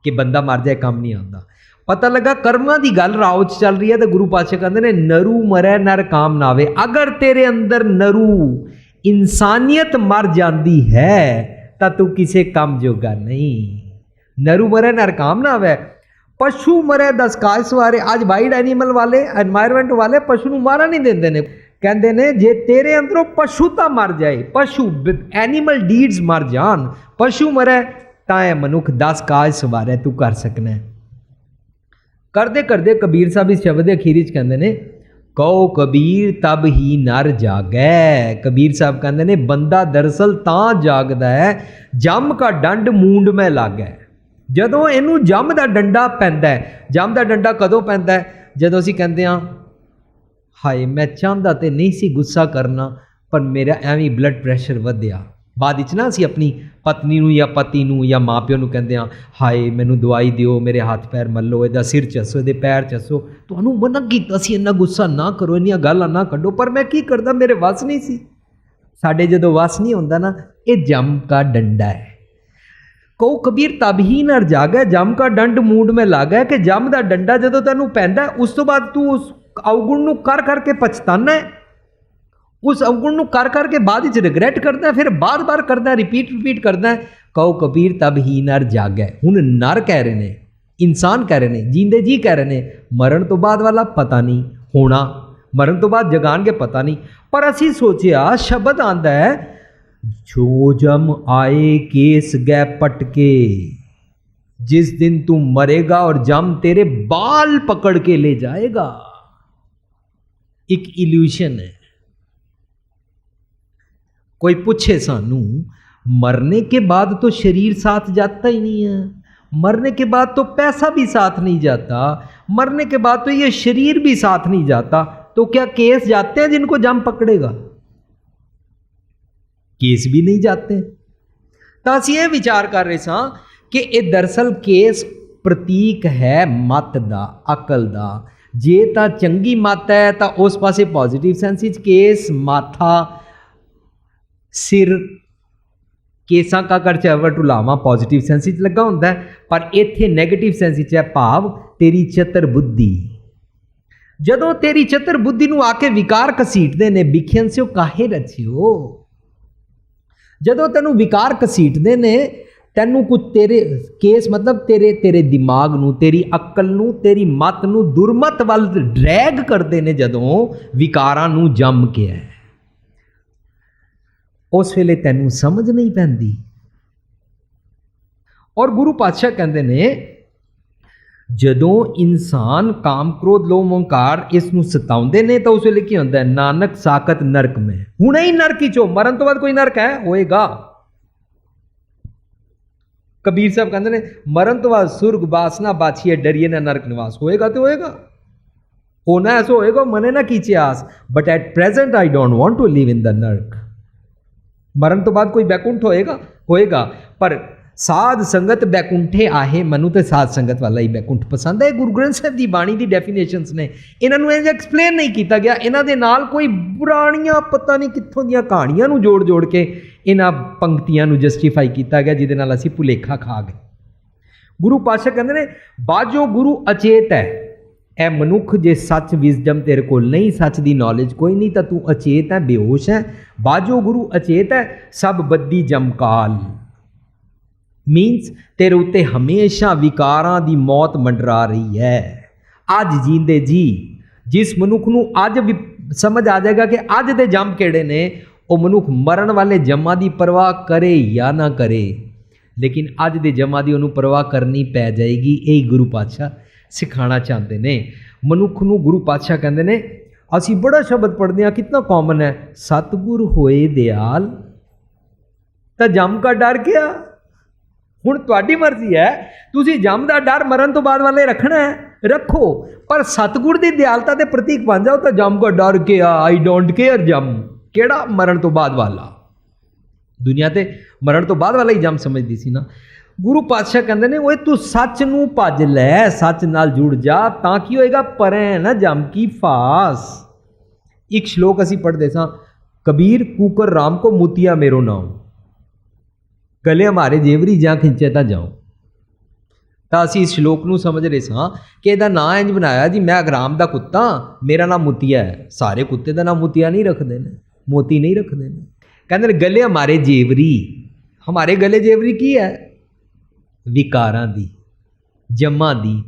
कि बंदा मर जाए काम नहीं आता। पता लगा कर्मां की गल राह च चल रही है तो गुरु पातशाह कहते ने नरू मरै नर काम ना आवे। अगर तेरे अंदर नरू इंसानियत मर जाती है तो तू किसी काम जोगा नहीं। नरू मरै नर काम ना आवे। पशु मरे 10 काज सवारे। अज वाइल्ड एनीमल वाले, एनवायरमेंट वाले पशु नूं मारा नहीं देंदे ने। कहते ने जे तेरे अंदरों पशुता मर जाए, पशु एनीमल डीड्स मर जान, पशु मरे तां मनुख 10 काज सवारे तू कर सकना है। करदे करदे कबीर साहब इस शब्द अखीर च कहते ने कहो कबीर तब ही नर जागै। कबीर साहब कहते ने बंदा दरअसल तां जागदा है जम का डंड मूंड में लागै। जदों इनू जम का डंडा पैंदा है। जम का डंडा कदों पैंदा है? जदों असीं कहंदे हां हाय मैं चाहता तो नहीं सी गुस्सा करना पर मेरा एवं ब्लड प्रैशर वधिया। बाद ना असीं अपनी पत्नी नूं या पति नूं या माँ प्यो नूं कहंदे हां हाय मैनू दवाई दिओ, मेरे हाथ पैर मल्लो, इहदा सिर चसो, इहदे पैर चसो। तुहानूं मना कीता सी इन्ना गुस्सा ना करो, इन्नियां गल्लां ना कड्डो, पर मैं की करदा मेरे वस नहीं सी। साडे जदों वस नहीं हुंदा ना ये जम का डंडा है। कहो कबीर तब ही नर जागै जम का डंड मूड में लागा। कि जम का डंडा जो तेनों पैंदा उस तो बाद तू उस अवगुण नूं कर करके पछताना है, उस अवगुण नूं कर करके बाद विच रिग्रैट करदा है, फिर बार बार करदा है, रिपीट करदा है। कहो कबीर तब ही नर जागै। हुण नर कह रहे ने, इंसान कह रहे ने, जींदे जी कह रहे ने, मरण तो बाद वाला पता नहीं होना, मरण तो बाद जगानगे पता नहीं। पर असीं सोचिया शब्द आंदा है जो जम आए केस गै पटके, जिस दिन तू मरेगा और जम तेरे बाल पकड़ के ले जाएगा। एक इल्यूशन है। कोई पूछे सानू मरने के बाद तो शरीर साथ जाता ही नहीं है, मरने के बाद तो पैसा भी साथ नहीं जाता, मरने के बाद तो ये शरीर भी साथ नहीं जाता, तो क्या केस जाते हैं जिनको जम पकड़ेगा? केस भी नहीं जाते। तो असीं ये विचार कर रहे सां कि ये दरअसल केस प्रतीक है मत दा, अकल दा। जे तां चंगी मत है तो उस पासे पॉजिटिव सेंस विच केस, माथा, सिर, केसां का करचैवर ढुलावा पॉजिटिव सेंस विच लगा हुंदा है, पर इत्थे नैगेटिव सेंस विच है भाव तेरी चतर बुद्धि। जदों तेरी चतर बुद्धि नूं आके विकार घसीटदे ने, विखियन से काहे रचियो। जदों तेनू विकार घसीटदे ने, तेनू कुछ तेरे केस मतलब तेरे दिमाग नू, तेरी अक्ल नू, तेरी मत नू दुरमत वल ड्रैग करते ने। जदों विकारां नू जम के है उस वेले तेनू समझ नहीं पैंदी। और गुरु पातशाह कहते ने जदों इंसान काम क्रोध लोभ मोहकार इसनू सताउंदे ने तो उस वेले की होंदा है नानक साकत नरक में। हुणे ही नरक ही चो, मरण तो बाद कोई नरक है होएगा। कबीर साहब कहते ने मरण तो बाद सुर्ग बासना बाछिए डरिए ना नरक निवास। होएगा तो होएगा, होना ऐसा होएगा, मने ना कीचे आस, but at present I don't want to live in the नरक। मरण तो बाद कोई बैकुंठ होएगा, पर ਸਾਧ ਸੰਗਤ ਬੈਕੁੰਠੇ ਆਹੇ। ਮੈਨੂੰ ਤਾਂ ਸਾਧ ਸੰਗਤ ਵਾਲਾ ਹੀ ਬੈਕੁੰਠ ਪਸੰਦ ਹੈ। ਗੁਰੂ ਗ੍ਰੰਥ ਸਾਹਿਬ ਦੀ ਬਾਣੀ ਦੀ ਡੈਫੀਨੇਸ਼ਨਸ ਨੇ, ਇਹਨਾਂ ਨੂੰ ਇਹ ਐਕਸਪਲੇਨ ਨਹੀਂ ਕੀਤਾ ਗਿਆ। ਇਹਨਾਂ ਦੇ ਨਾਲ ਕੋਈ ਪੁਰਾਣੀਆਂ ਪਤਾ ਨਹੀਂ ਕਿੱਥੋਂ ਦੀਆਂ ਕਹਾਣੀਆਂ ਨੂੰ ਜੋੜ ਜੋੜ ਕੇ ਇਹਨਾਂ ਪੰਕਤੀਆਂ ਨੂੰ ਜਸਟੀਫਾਈ ਕੀਤਾ ਗਿਆ, ਜਿਹਦੇ ਨਾਲ ਅਸੀਂ ਭੁਲੇਖਾ ਖਾ ਗਏ। ਗੁਰੂ ਪਾਤਸ਼ਾਹ ਕਹਿੰਦੇ ਨੇ ਬਾਝੋ ਗੁਰੂ ਅਚੇਤ ਹੈ। ਇਹ ਮਨੁੱਖ ਜੇ ਸੱਚ ਵਿਜ਼ਡਮ ਤੇਰੇ ਕੋਲ ਨਹੀਂ, ਸੱਚ ਦੀ ਨੌਲੇਜ ਕੋਈ ਨਹੀਂ, ਤਾਂ ਤੂੰ ਅਚੇਤ ਹੈ, ਬੇਹੋਸ਼ ਹੈ। ਬਾਝੋ ਗੁਰੂ ਅਚੇਤ ਹੈ ਸਭ ਬੱਦੀ ਜਮਕਾਲ। ਮੀਨਸ ਤੇਰੇ ਉੱਤੇ ਹਮੇਸ਼ਾ ਵਿਕਾਰਾਂ ਦੀ ਮੌਤ ਮੰਡਰਾ ਰਹੀ ਹੈ। ਅੱਜ ਜੀਂਦੇ ਜੀ ਜਿਸ ਮਨੁੱਖ ਨੂੰ ਅੱਜ ਵੀ ਸਮਝ ਆ ਜਾਏਗਾ ਕਿ ਅੱਜ ਦੇ ਜੰਮ ਕਿਹੜੇ ਨੇ, ਉਹ ਮਨੁੱਖ ਮਰਨ ਵਾਲੇ ਜੰਮਾਂ ਦੀ ਪਰਵਾਹ ਕਰੇ ਜਾਂ ਨਾ ਕਰੇ, ਲੇਕਿਨ ਅੱਜ ਦੇ ਜੰਮਾਂ ਦੀ ਉਹਨੂੰ ਪਰਵਾਹ ਕਰਨੀ ਪੈ ਜਾਏਗੀ। ਇਹ ਗੁਰੂ ਪਾਤਸ਼ਾਹ ਸਿਖਾਉਣਾ ਚਾਹੁੰਦੇ ਨੇ ਮਨੁੱਖ ਨੂੰ। ਗੁਰੂ ਪਾਤਸ਼ਾਹ ਕਹਿੰਦੇ ਨੇ, ਅਸੀਂ ਬੜਾ ਸ਼ਬਦ ਪੜ੍ਹਦੇ ਹਾਂ, ਕਿਤਨਾ ਕਾਮਨ ਹੈ, ਸਤਿਗੁਰ ਹੋਏ ਦਿਆਲ ਤਾਂ ਜੰਮ ਕਾ ਡਰ ਗਿਆ। ਹੁਣ ਤੁਹਾਡੀ ਮਰਜ਼ੀ ਹੈ, ਤੁਸੀਂ ਜੰਮ ਦਾ ਡਰ ਮਰਨ ਤੋਂ ਬਾਅਦ ਵਾਲੇ ਰੱਖਣਾ ਹੈ, ਰੱਖੋ, ਪਰ ਸਤਿਗੁਰ ਦੀ ਦਿਆਲਤਾ ਦੇ ਪ੍ਰਤੀਕ ਬਣ ਜਾਓ ਤਾਂ ਜੰਮ ਕਾ ਡਰ ਗਿਆ, ਆਈ ਡੋਂਟ ਕੇਅਰ। ਜੰਮ ਕਿਹੜਾ? ਮਰਨ ਤੋਂ ਬਾਅਦ ਵਾਲਾ। ਦੁਨੀਆ ਤੇ ਮਰਨ ਤੋਂ ਬਾਅਦ ਵਾਲਾ ਹੀ ਜੰਮ ਸਮਝਦੀ ਸੀ ਨਾ। ਗੁਰੂ ਪਾਤਸ਼ਾਹ ਕਹਿੰਦੇ ਨੇ, ਓਏ ਤੂੰ ਸੱਚ ਨੂੰ ਭੱਜ ਲੈ, ਸੱਚ ਨਾਲ ਜੁੜ ਜਾ, ਤਾਂ ਕੀ ਹੋਏਗਾ, ਪਰੈ ਨਾ ਜੰਮ ਕੀ ਫਾਸ। ਇੱਕ ਸ਼ਲੋਕ ਅਸੀਂ ਪੜ੍ਹਦੇ ਸਾਂ, ਕਬੀਰ ਕੂਕਰ ਰਾਮ ਕੋ ਮੁਤੀਆ ਮੇਰੋ ਨਾਮ, ਗਲੇ ਹਮਾਰੇ ਜੇਵਰੀ ਜਾਂ ਖਿੰਚੇ ਤਾਂ ਜਾਓ। ਤਾਂ ਅਸੀਂ ਇਸ ਸ਼ਲੋਕ ਨੂੰ ਸਮਝ ਰਹੇ ਸਾਂ ਕਿ ਇਹਦਾ ਨਾਂ ਇੰਜ ਬਣਾਇਆ ਜੀ, ਮੈਂ ਅਗਰਾਮ ਦਾ ਕੁੱਤਾ, ਮੇਰਾ ਨਾਮ ਮੁਤੀਆ ਹੈ। ਸਾਰੇ ਕੁੱਤੇ ਦਾ ਨਾਮ ਮੁਤੀਆ ਨਹੀਂ ਰੱਖਦੇ ਨੇ, ਮੋਤੀ ਨਹੀਂ ਰੱਖਦੇ ਨੇ। ਕਹਿੰਦੇ ਨੇ ਗਲੇ ਹਮਾਰੇ ਜੇਵਰੀ, ਹਮਾਰੇ ਗਲੇ ਜੇਵਰੀ ਕੀ ਹੈ? ਵਿਕਾਰਾਂ ਦੀ, ਜੰਮਾਂ ਦੀ।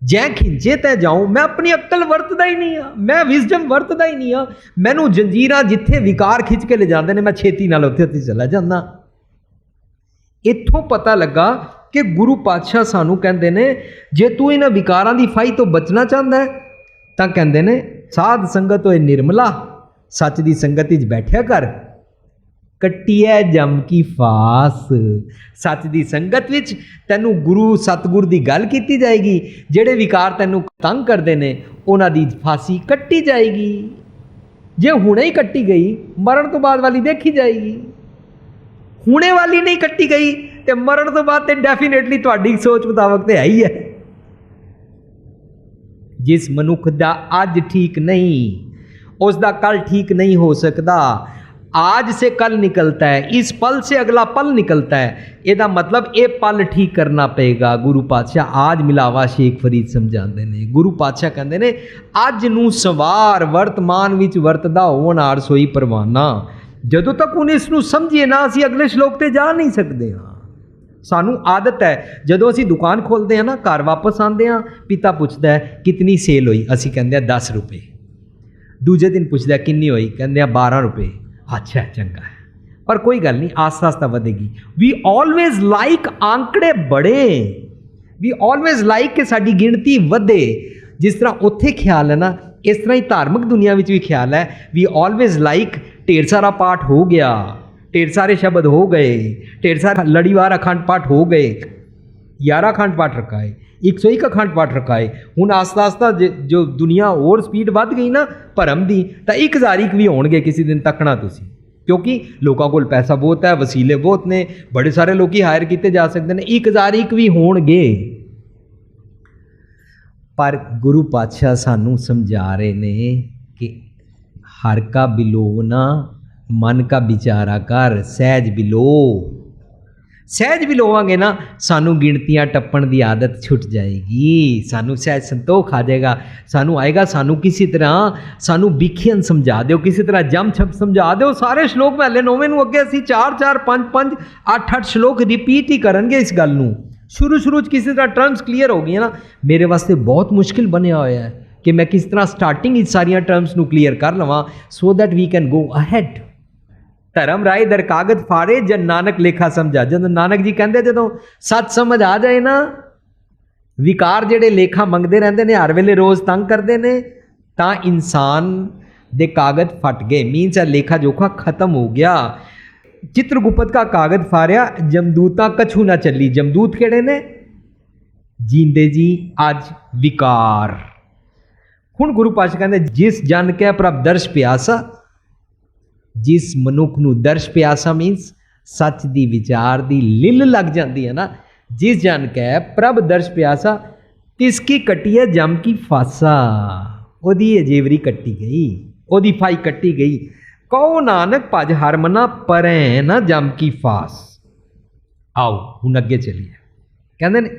ਜੈ ਖਿੰਚੇ ਤੈ ਜਾਉ, ਮੈਂ ਆਪਣੀ ਅਕਲ ਵਰਤਦਾ ਹੀ ਨਹੀਂ ਆ, ਮੈਂ ਵਿਜ਼ਡਮ ਵਰਤਦਾ ਹੀ ਨਹੀਂ ਆ। ਮੈਨੂੰ ਜੰਜੀਰਾਂ ਜਿੱਥੇ ਵਿਕਾਰ ਖਿੱਚ ਕੇ ਲੈ ਜਾਂਦੇ ਨੇ, ਮੈਂ ਛੇਤੀ ਨਾਲ ਉੱਥੇ ਚਲਾ ਜਾਂਦਾ। ਇੱਥੋਂ ਪਤਾ ਲੱਗਾ ਕਿ ਗੁਰੂ ਪਾਤਸ਼ਾਹ ਸਾਨੂੰ ਕਹਿੰਦੇ ਨੇ, ਜੇ ਤੂੰ ਇਹਨਾਂ ਵਿਕਾਰਾਂ ਦੀ ਫਾਈ ਤੋਂ ਬਚਣਾ ਚਾਹੁੰਦਾ ਹੈ ਤਾਂ ਕਹਿੰਦੇ ਨੇ ਸਾਧ ਸੰਗਤ ਹੋਏ ਨਿਰਮਲਾ, ਸੱਚ ਦੀ ਸੰਗਤ ਵਿੱਚ ਬੈਠਿਆ ਕਰ, ਕੱਟੀਐ ਜੰਮ ਕੀ ਫਾਸ। ਸੱਚ ਦੀ ਸੰਗਤ ਵਿੱਚ ਤੈਨੂੰ ਗੁਰੂ ਸਤਿਗੁਰ ਦੀ ਗੱਲ ਕੀਤੀ ਜਾਏਗੀ, ਜਿਹੜੇ ਵਿਕਾਰ ਤੈਨੂੰ ਤੰਗ ਕਰਦੇ ਨੇ ਉਹਨਾਂ ਦੀ ਫਾਂਸੀ ਕੱਟੀ ਜਾਏਗੀ। ਜੇ ਹੁਣੇ ਹੀ ਕੱਟੀ ਗਈ, ਮਰਨ ਤੋਂ ਬਾਅਦ ਵਾਲੀ ਦੇਖੀ ਜਾਏਗੀ। ਹੁਣੇ ਵਾਲੀ ਨਹੀਂ ਕੱਟੀ ਗਈ ਤੇ ਮਰਨ ਤੋਂ ਬਾਅਦ ਤੇ ਡੈਫੀਨੇਟਲੀ ਤੁਹਾਡੀ ਸੋਚ ਮੁਤਾਬਕ ਤੇ ਹੈ ਹੀ ਹੈ। ਜਿਸ ਮਨੁੱਖ ਦਾ ਅੱਜ ਠੀਕ ਨਹੀਂ, ਉਸ ਦਾ ਕੱਲ ਠੀਕ नहीं हो सकता। आज से कल निकलता है, इस पल से अगला पल निकलता है। ਇਹਦਾ ਮਤਲਬ ਇਹ ਪਲ ਠੀਕ ਕਰਨਾ ਪਏਗਾ। ਗੁਰੂ ਪਾਤਸ਼ਾਹ ਆਜ ਮਿਲਾਵਾ ਸ਼ੇਖ ਫਰੀਦ ਸਮਝਾਉਂਦੇ ਨੇ। ਗੁਰੂ ਪਾਤਸ਼ਾਹ ਕਹਿੰਦੇ ਨੇ, ਅੱਜ ਨੂੰ ਸਵਾਰ ਵਰਤਮਾਨ ਵਿੱਚ ਵਰਤਦਾ ਹੋਣ ਆਰ ਸੋਈ ਪਰਵਾਨਾ। ਜਦੋਂ ਤੱਕ ਹੁਣ ਇਸ ਨੂੰ ਸਮਝੀਏ ਨਾ, ਅਸੀਂ ਅਗਲੇ ਸ਼ਲੋਕ ਤੇ ਜਾ ਨਹੀਂ ਸਕਦੇ ਹਾਂ। ਸਾਨੂੰ ਆਦਤ ਹੈ, ਜਦੋਂ ਅਸੀਂ ਦੁਕਾਨ ਖੋਲ੍ਹਦੇ ਹਾਂ ਨਾ, ਘਰ ਵਾਪਸ ਆਉਂਦੇ ਹਾਂ, ਪਿਤਾ ਪੁੱਛਦਾ ਹੈ ਕਿਤਨੀ ਸੇਲ ਹੋਈ, ਅਸੀਂ ਕਹਿੰਦੇ ਹਾਂ 10 ਰੁਪਏ। ਦੂਜੇ ਦਿਨ ਪੁੱਛਦਾ ਕਿੰਨੀ ਹੋਈ, ਕਹਿੰਦੇ ਆ 12 ਰੁਪਏ। ਅੱਛਾ ਚੰਗਾ ਹੈ, ਪਰ ਕੋਈ ਗੱਲ ਨਹੀਂ, ਆਸਤਾ ਆਸਤਾ ਵਧੇਗੀ। ਵੀ ਆਲਵੇਜ਼ ਲਾਈਕ ਆਂਕੜੇ ਬੜੇ, ਵੀ ਆਲਵੇਜ਼ ਲਾਈਕ ਕਿ ਸਾਡੀ ਗਿਣਤੀ ਵਧੇ। ਜਿਸ ਤਰ੍ਹਾਂ ਉੱਥੇ ਖਿਆਲ ਹੈ ਨਾ, ਇਸ ਤਰ੍ਹਾਂ ਹੀ ਧਾਰਮਿਕ ਦੁਨੀਆ ਵਿੱਚ ਵੀ ਖਿਆਲ ਹੈ। ਵੀ ਆਲਵੇਜ਼ ਲਾਈਕ ਢੇਰ ਸਾਰਾ ਪਾਠ ਹੋ ਗਿਆ, ਢੇਰ ਸਾਰੇ ਸ਼ਬਦ ਹੋ ਗਏ, ਢੇਰ ਸਾਰਾ ਲੜੀਵਾਰ ਅਖੰਡ ਪਾਠ ਹੋ ਗਏ, 11 ਅਖੰਡ ਪਾਠ ਰਖਾ ਹੈ, 101 ਅਖੰਡ ਪਾਠ ਰਖਾ ਹੈ। ਹੁਣ ਆਸਤਾ ਆਸਤਾ ਜੋ ਦੁਨੀਆ ਹੋਰ ਸਪੀਡ ਵੱਧ ਗਈ ਨਾ ਭਰਮ ਦੀ, ਤਾਂ 1001 ਵੀ ਹੋਣਗੇ ਕਿਸੇ ਦਿਨ ਤੱਕਣਾ ਤੁਸੀਂ, ਕਿਉਂਕਿ ਲੋਕਾਂ ਕੋਲ ਪੈਸਾ ਬਹੁਤ ਹੈ, ਵਸੀਲੇ ਬਹੁਤ ਨੇ, ਬੜੇ ਸਾਰੇ ਲੋਕੀ ਹਾਇਰ ਕੀਤੇ ਜਾ ਸਕਦੇ ਨੇ, 1001 ਵੀ ਹੋਣਗੇ। ਪਰ ਗੁਰੂ ਪਾਤਸ਼ਾਹ ਸਾਨੂੰ ਸਮਝਾ ਰਹੇ ਨੇ ਕਿ ਹਰ ਕਾ ਬਿਲੋ ਨਾ, ਮਨ ਕਾ ਵਿਚਾਰਾ ਕਰ, ਸਹਿਜ ਬਿਲੋ। ਸਹਿਜ ਵੀ ਲੋਵਾਂਗੇ ਨਾ, ਸਾਨੂੰ ਗਿਣਤੀਆਂ ਟੱਪਣ ਦੀ ਆਦਤ ਛੁੱਟ ਜਾਏਗੀ, ਸਾਨੂੰ ਸਹਿਜ ਸੰਤੋਖ ਆ ਜਾਏਗਾ। ਸਾਨੂੰ ਆਏਗਾ, ਸਾਨੂੰ ਕਿਸੇ ਤਰ੍ਹਾਂ ਸਾਨੂੰ ਵਿਖਿਆਨ ਸਮਝਾ ਦਿਓ, ਕਿਸੇ ਤਰ੍ਹਾਂ ਜਮ ਛਪ ਸਮਝਾ ਦਿਓ। ਸਾਰੇ ਸ਼ਲੋਕ ਪਹਿਲੇ 9ਵੇਂ ਨੂੰ ਅੱਗੇ ਅਸੀਂ 4-4 5-5 8-8 ਸ਼ਲੋਕ ਰਿਪੀਟ ਹੀ ਕਰਨਗੇ ਇਸ ਗੱਲ ਨੂੰ। ਸ਼ੁਰੂ 'ਚ ਕਿਸੇ ਤਰ੍ਹਾਂ ਟਰਮਸ ਕਲੀਅਰ ਹੋ ਗਈਆਂ ਨਾ। ਮੇਰੇ ਵਾਸਤੇ ਬਹੁਤ ਮੁਸ਼ਕਿਲ ਬਣਿਆ ਹੋਇਆ ਹੈ ਕਿ ਮੈਂ ਕਿਸ ਤਰ੍ਹਾਂ ਸਟਾਰਟਿੰਗ ਵਿੱਚ ਸਾਰੀਆਂ ਟਰਮਸ ਨੂੰ ਕਲੀਅਰ ਕਰ ਲਵਾਂ, so that we can go ahead. Dharam Rai ਦਰ ਕਾਗਜ਼ ਫਾੜੇ ਜਨ ਨਾਨਕ ਲੇਖਾ ਸਮਝਾ। ਜਦੋਂ ਨਾਨਕ ਜੀ ਕਹਿੰਦੇ, ਜਦੋਂ ਸੱਚ ਸਮਝ ਆ ਜਾਏ ਨਾ, ਵਿਕਾਰ ਜਿਹੜੇ ਲੇਖਾ ਮੰਗਦੇ ਰਹਿੰਦੇ ਨੇ, ਹਰ ਵੇਲੇ ਰੋਜ਼ ਤੰਗ ਕਰਦੇ ਨੇ, ਤਾਂ ਇਨਸਾਨ ਦੇ ਕਾਗਜ਼ ਫਟ ਗਏ। ਮੀਨਸ ਆ ਲੇਖਾ ਜੋਖਾ ਖਤਮ ਹੋ ਗਿਆ। ਚਿਤਰਗੁਪਤ ਦਾ ਕਾਗਜ਼ ਫਾੜਿਆ, ਜਮਦੂਤਾਂ ਕਛੂ ਨਾ ਚੱਲੀ। ਜਮਦੂਤ ਕਿਹੜੇ ਨੇ? ਜੀਂਦੇ ਜੀ ਅੱਜ ਵਿਕਾਰ। ਹੁਣ ਗੁਰੂ ਪਾਤਸ਼ਾਹ ਕਹਿੰਦੇ, ਜਿਸ ਜਨ ਕੈ ਪ੍ਰਭ ਦਰਸ਼ ਪਿਆਸਾ, ਜਿਸ ਮਨੁੱਖ ਨੂੰ ਦਰਸ਼ ਪਿਆਸਾ ਮੀਨਸ सच दी विचार दी लिल लग जाती है ना। जिस जन कै प्रभ दर्श प्यासा, तिसकी कटी है जम की फासा। ओदी जेवरी कट्टी गई, ओदी फाई कट्टी गई। कहो नानक भज हर मना, परै ना जम की फास। आओ हुण अगे चलिए। कहते ने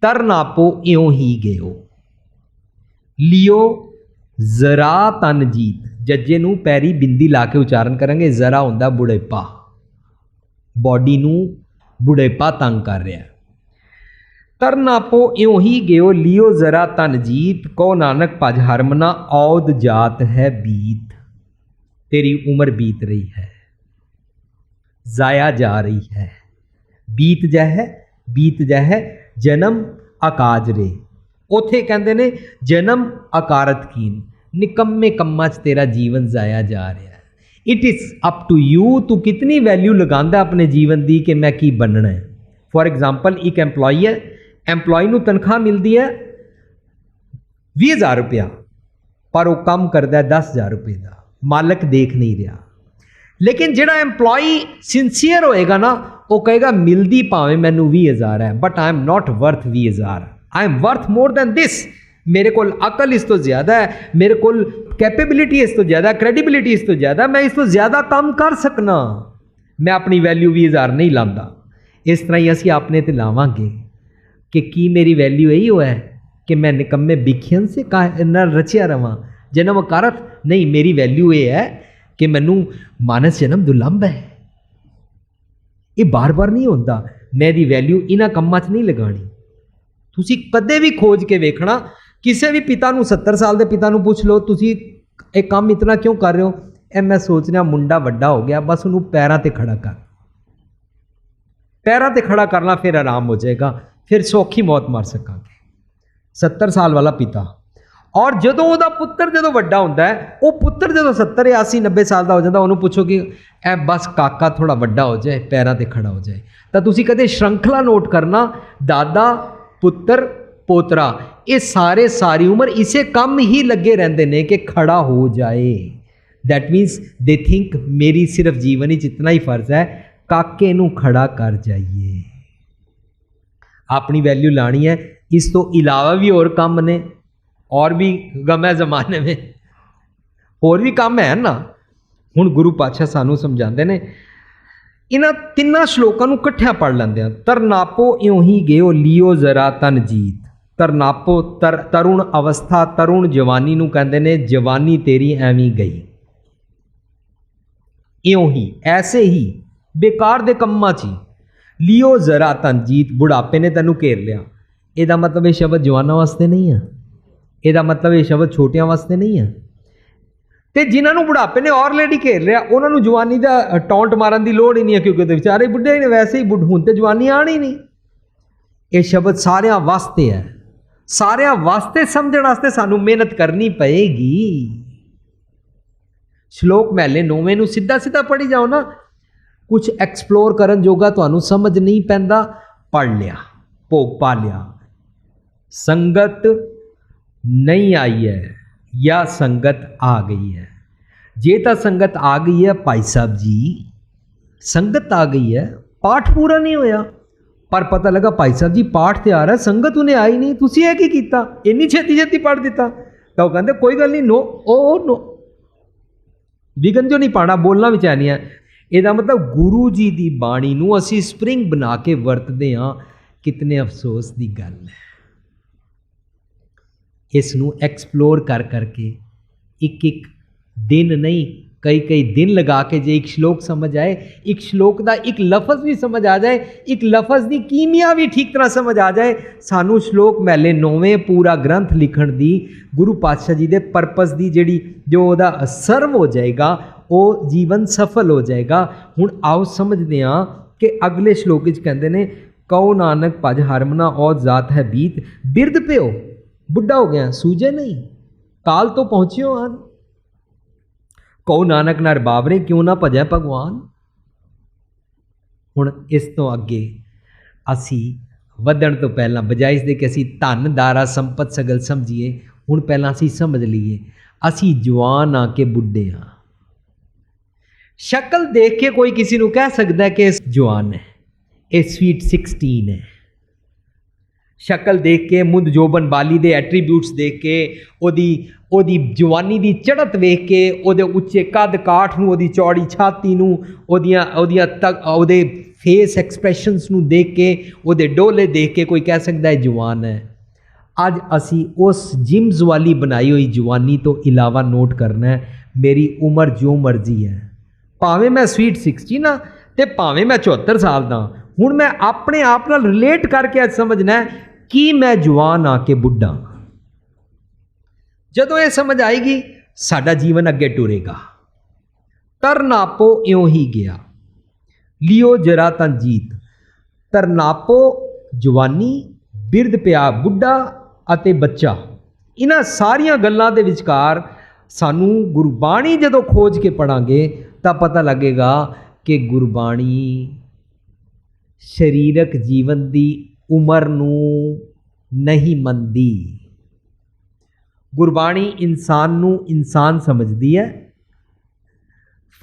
तर नापो इउं ही गयो, लियो जरा तन जीत। जज्जे नूं पैरी बिंदी ला के उचारण करेंगे। जरा हुंदा बुढ़ेपा, बॉडी नूं बुढ़ेपा तंग कर रहा। तर नापो इउं ही गयो, लियो जरा तन जीत। कहो नानक भज हर मना, औद जात है बीत। तेरी उम्र बीत रही है, जाया जा रही है। बीत जा है जन्म अकाज रे। उथे कहते ने जन्म अकारत कीन, निकम्मे कम्मा च तेरा जीवन जाया जा रहा है। It is up to you, तू कितनी वैल्यू लगांदा अपने जीवन की कि मैं की बनना है। फॉर एग्जाम्पल एक एम्पलॉई है, एम्पलॉई नूं तनख्वाह मिलती है 20,000 रुपया, पर वह काम करता है 10,000 रुपये का। मालक देख नहीं रहा। लेकिन जिहड़ा एम्पलॉई सिंसीयर होएगा ना, वो कहेगा मिलती भावें मैनू 20,000 है, but I am not worth 20,000, I am worth more than this. मेरे को अकल इस तो ज़्यादा है, मेरे को कैपेबिलिटी इस तो ज़्यादा, क्रेडिबिलिटी इस तो ज़्यादा, मैं इस तो ज़्यादा काम कर सकना। मैं अपनी वैल्यू 20,000 नहीं लाता। इस तरह ही असीं अपने ते लावांगे कि की मेरी वैल्यू यही हो है कि मैं निकम्मे बिखियन से ना रचिया रवां, जन्म अकारत नहीं। मेरी वैल्यू ये है कि मैनू मानस जन्म दुलंभ है, ये बार बार नहीं होता। मैं दी वैल्यू इन्हां कम्मां च नहीं लगानी। तुसी कदे भी खोज के वेखना, किसी भी पिता नूं 70 साल के पिता नूं पूछ लो, तुसी एक काम इतना क्यों कर रहे हो? ए मैं सोच रहा मुंडा वड्डा हो गया, बस उन्होंने पैरों ते खड़ा कर, पैरों ते खड़ा करना, फिर आराम हो जाएगा, फिर सौखी मौत मार सकांगे। 70 साल वाला पिता। और जदों उहदा पुत्तर जदों वड्डा हुंदा है, वो पुत्तर जदों 70 80 90 साल का हो जाता, उन्होंने पूछो कि ए बस काका थोड़ा वड्डा हो जाए, पैरों ते खड़ा हो जाए। तो तुसी कदे श्रृंखला नोट करना, दादा पुत्र पोतरा, ये सारे सारी उम्र इसे कम ही लगे रहते हैं कि खड़ा हो जाए। दैट मीनस दे थिंक मेरी सिर्फ जीवन ही इतना ही फर्ज है, काके नूं खड़ा कर जाइए। अपनी वैल्यू लानी है। इस तो इलावा भी और काम ने, और भी गम है जमाने में, और भी काम है ना। हुण गुरु पातशाह सानू समझाते हैं, इन्हां तिन्नां श्लोकां नूं इकट्ठिया पढ़ लेंदे हैं। तरनापो इउं ही गयो, लियो जरा तन जीत। तरनापो तरुण अवस्था, तरुण जवानी नूं कहंदे ने, जवानी तेरी एवं गई। इउं ही ऐसे ही बेकार दे कम्मां च ही। लियो जरा तन जीत, बुढ़ापे ने तैनूं घेर लिया। इहदा मतलब ये शब्द जवानां वास्ते नहीं है, इहदा मतलब ये शब्द छोटियां वास्ते नहीं है। तो जिन्होंने बुढ़ापे ने ऑलरेडी घेर लिया, उन्होंने जवानी का टौंट मारन की लोड़ ही नहीं है, क्योंकि तो बेचारे बुढ़े ने वैसे ही हुण तो जवानी आनी नहीं। ये शब्द सारियां वास्ते है, सारियां वास्ते समझण वास्ते सानू मेहनत करनी पएगी। श्लोक महले 9वें नूं सीधा सीधा पढ़ी जाओ ना, कुछ एक्सप्लोर करन जोगा तुहानू समझ नहीं पैंदा, पढ़ लिया, भोग पा लिया। संगत नहीं आई है या संगत आ गई है। जे तो संगत आ गई है भाई साहब जी, संगत आ गई है, पाठ पूरा नहीं होया, पर पता लगा भाई साहब जी पाठ तैयार है, संगत उन्हें आई नहीं, तुसी यह की कीता, इन्नी छेती छेती पढ़ दिता। तो कहते कोई गल नहीं, नो ओ नो, विघन जो नहीं पाना, बोलना भी चाहिए है। ਇਹਦਾ मतलब गुरु जी की बाणी नूं असीं स्प्रिंग बना के वरतते हाँ, कितने अफसोस की गल है। इसनूं एक्सप्लोर कर करके एक एक दिन नहीं, कई कई दिन लगा के जे एक श्लोक समझ आए, एक श्लोक का एक लफज भी समझ आ जाए, एक लफज की कीमिया भी ठीक तरह समझ आ जाए, सानू श्लोक महले 9वें पूरा ग्रंथ लिखण दी, गुरु पातशाह जी के परपस की जिहड़ी जो उहदा सर्व हो जाएगा, वो जीवन सफल हो जाएगा। हुण आओ समझते हैं कि अगले श्लोक कहते हैं, कहो नानक भज हरमना और जात है बीत। बिरद पे हो, बुढ़ा हो गया, सूझे नहीं, काल तो पहुँचियो आन। कहो नानक नर बावरे, क्यों ना भजै भगवान। हुण इस तो अगे असी वधण तो पहला बजाय इसदे कि असी धन दारा संपत सगल समझिए, हुण पहला असी समझ लीए असी जवान आ के बुढ़े हाँ। शक्ल देख के कोई किसी को कह सकता है कि जवान है, ये स्वीट 16 है। शक्ल देख के, मुंह जोबन बाली दे एट्रीब्यूट्स देख के, ओदी जवानी दी चढ़त वेख के, ओदे उच्चे कद काठ नूं, ओदी चौड़ी छाती नूं, ओदे फेस एक्सप्रैशनस नूं देख के, ओदे डोले देख के कोई कह सकता है जवान है। अज असी उस जिम्स वाली बनाई हुई जवानी तो इलावा नोट करना है मेरी उम्र जो मर्जी है, भावें मैं स्वीट 16 हाँ तो भावें मैं 74 साल का। हुण मैं अपने आप नाल रिलेट करके अज समझना है कि मैं जवान आ के बुढ़ा। जदों ये समझ आएगी साडा जीवन अगे टुरेगा। तरनापो इउं ही गया, लियो जरा तन जीत। तरनापो जवानी, बिरध पिया बुढ़ा अते बच्चा, इन्हां सारियां गल्लां दे विचकार सानू गुरबाणी जदों खोज के पढ़ांगे तो पता लगेगा कि गुरबाणी शरीरक जीवन की उम्र नूं नहीं मनदी। गुरबाणी इंसान नूं इंसान समझदी है।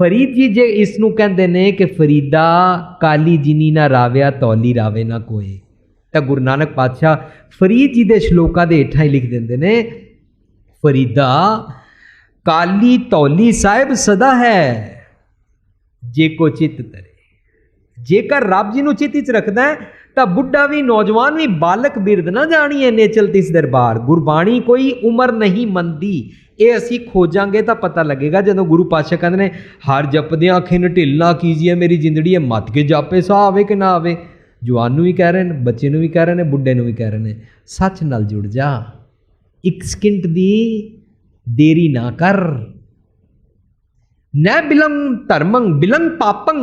फरीद जी जे इसनूं कहंदे ने कि फरीदा काली जिनी ना राविया तौली रावे ना कोई, तो गुरु नानक पातशाह फरीद जी के श्लोकां दे हेठां ही लिख देंदे ने, फरीदा काली तौली साहिब सदा है जे को चित तरे। जेकर रब जी नूं चित च रखदा है तो बुढ़ा भी नौजवान भी बालक बिरद ना जानिए नेचल तिस दरबार। गुरबाणी कोई उम्र नहीं मनदी। ये असी खोजांगे तो पता लगेगा। जदों गुरु पातशाह कहंदे ने हर जपदियां खिन ढिल ना कीजिए मेरी जिंदड़ी है, मत के जापे सा आवे कि ना आवे। जवान नूं भी कह रहे हैं, बच्चे नूं भी कह रहे हैं, बुढ़े नूं भी कह रहे हैं, सच नाल जुड़ जा, एक सकिंट दी देरी ना कर। न बिलम धर्मं बिलम पापं,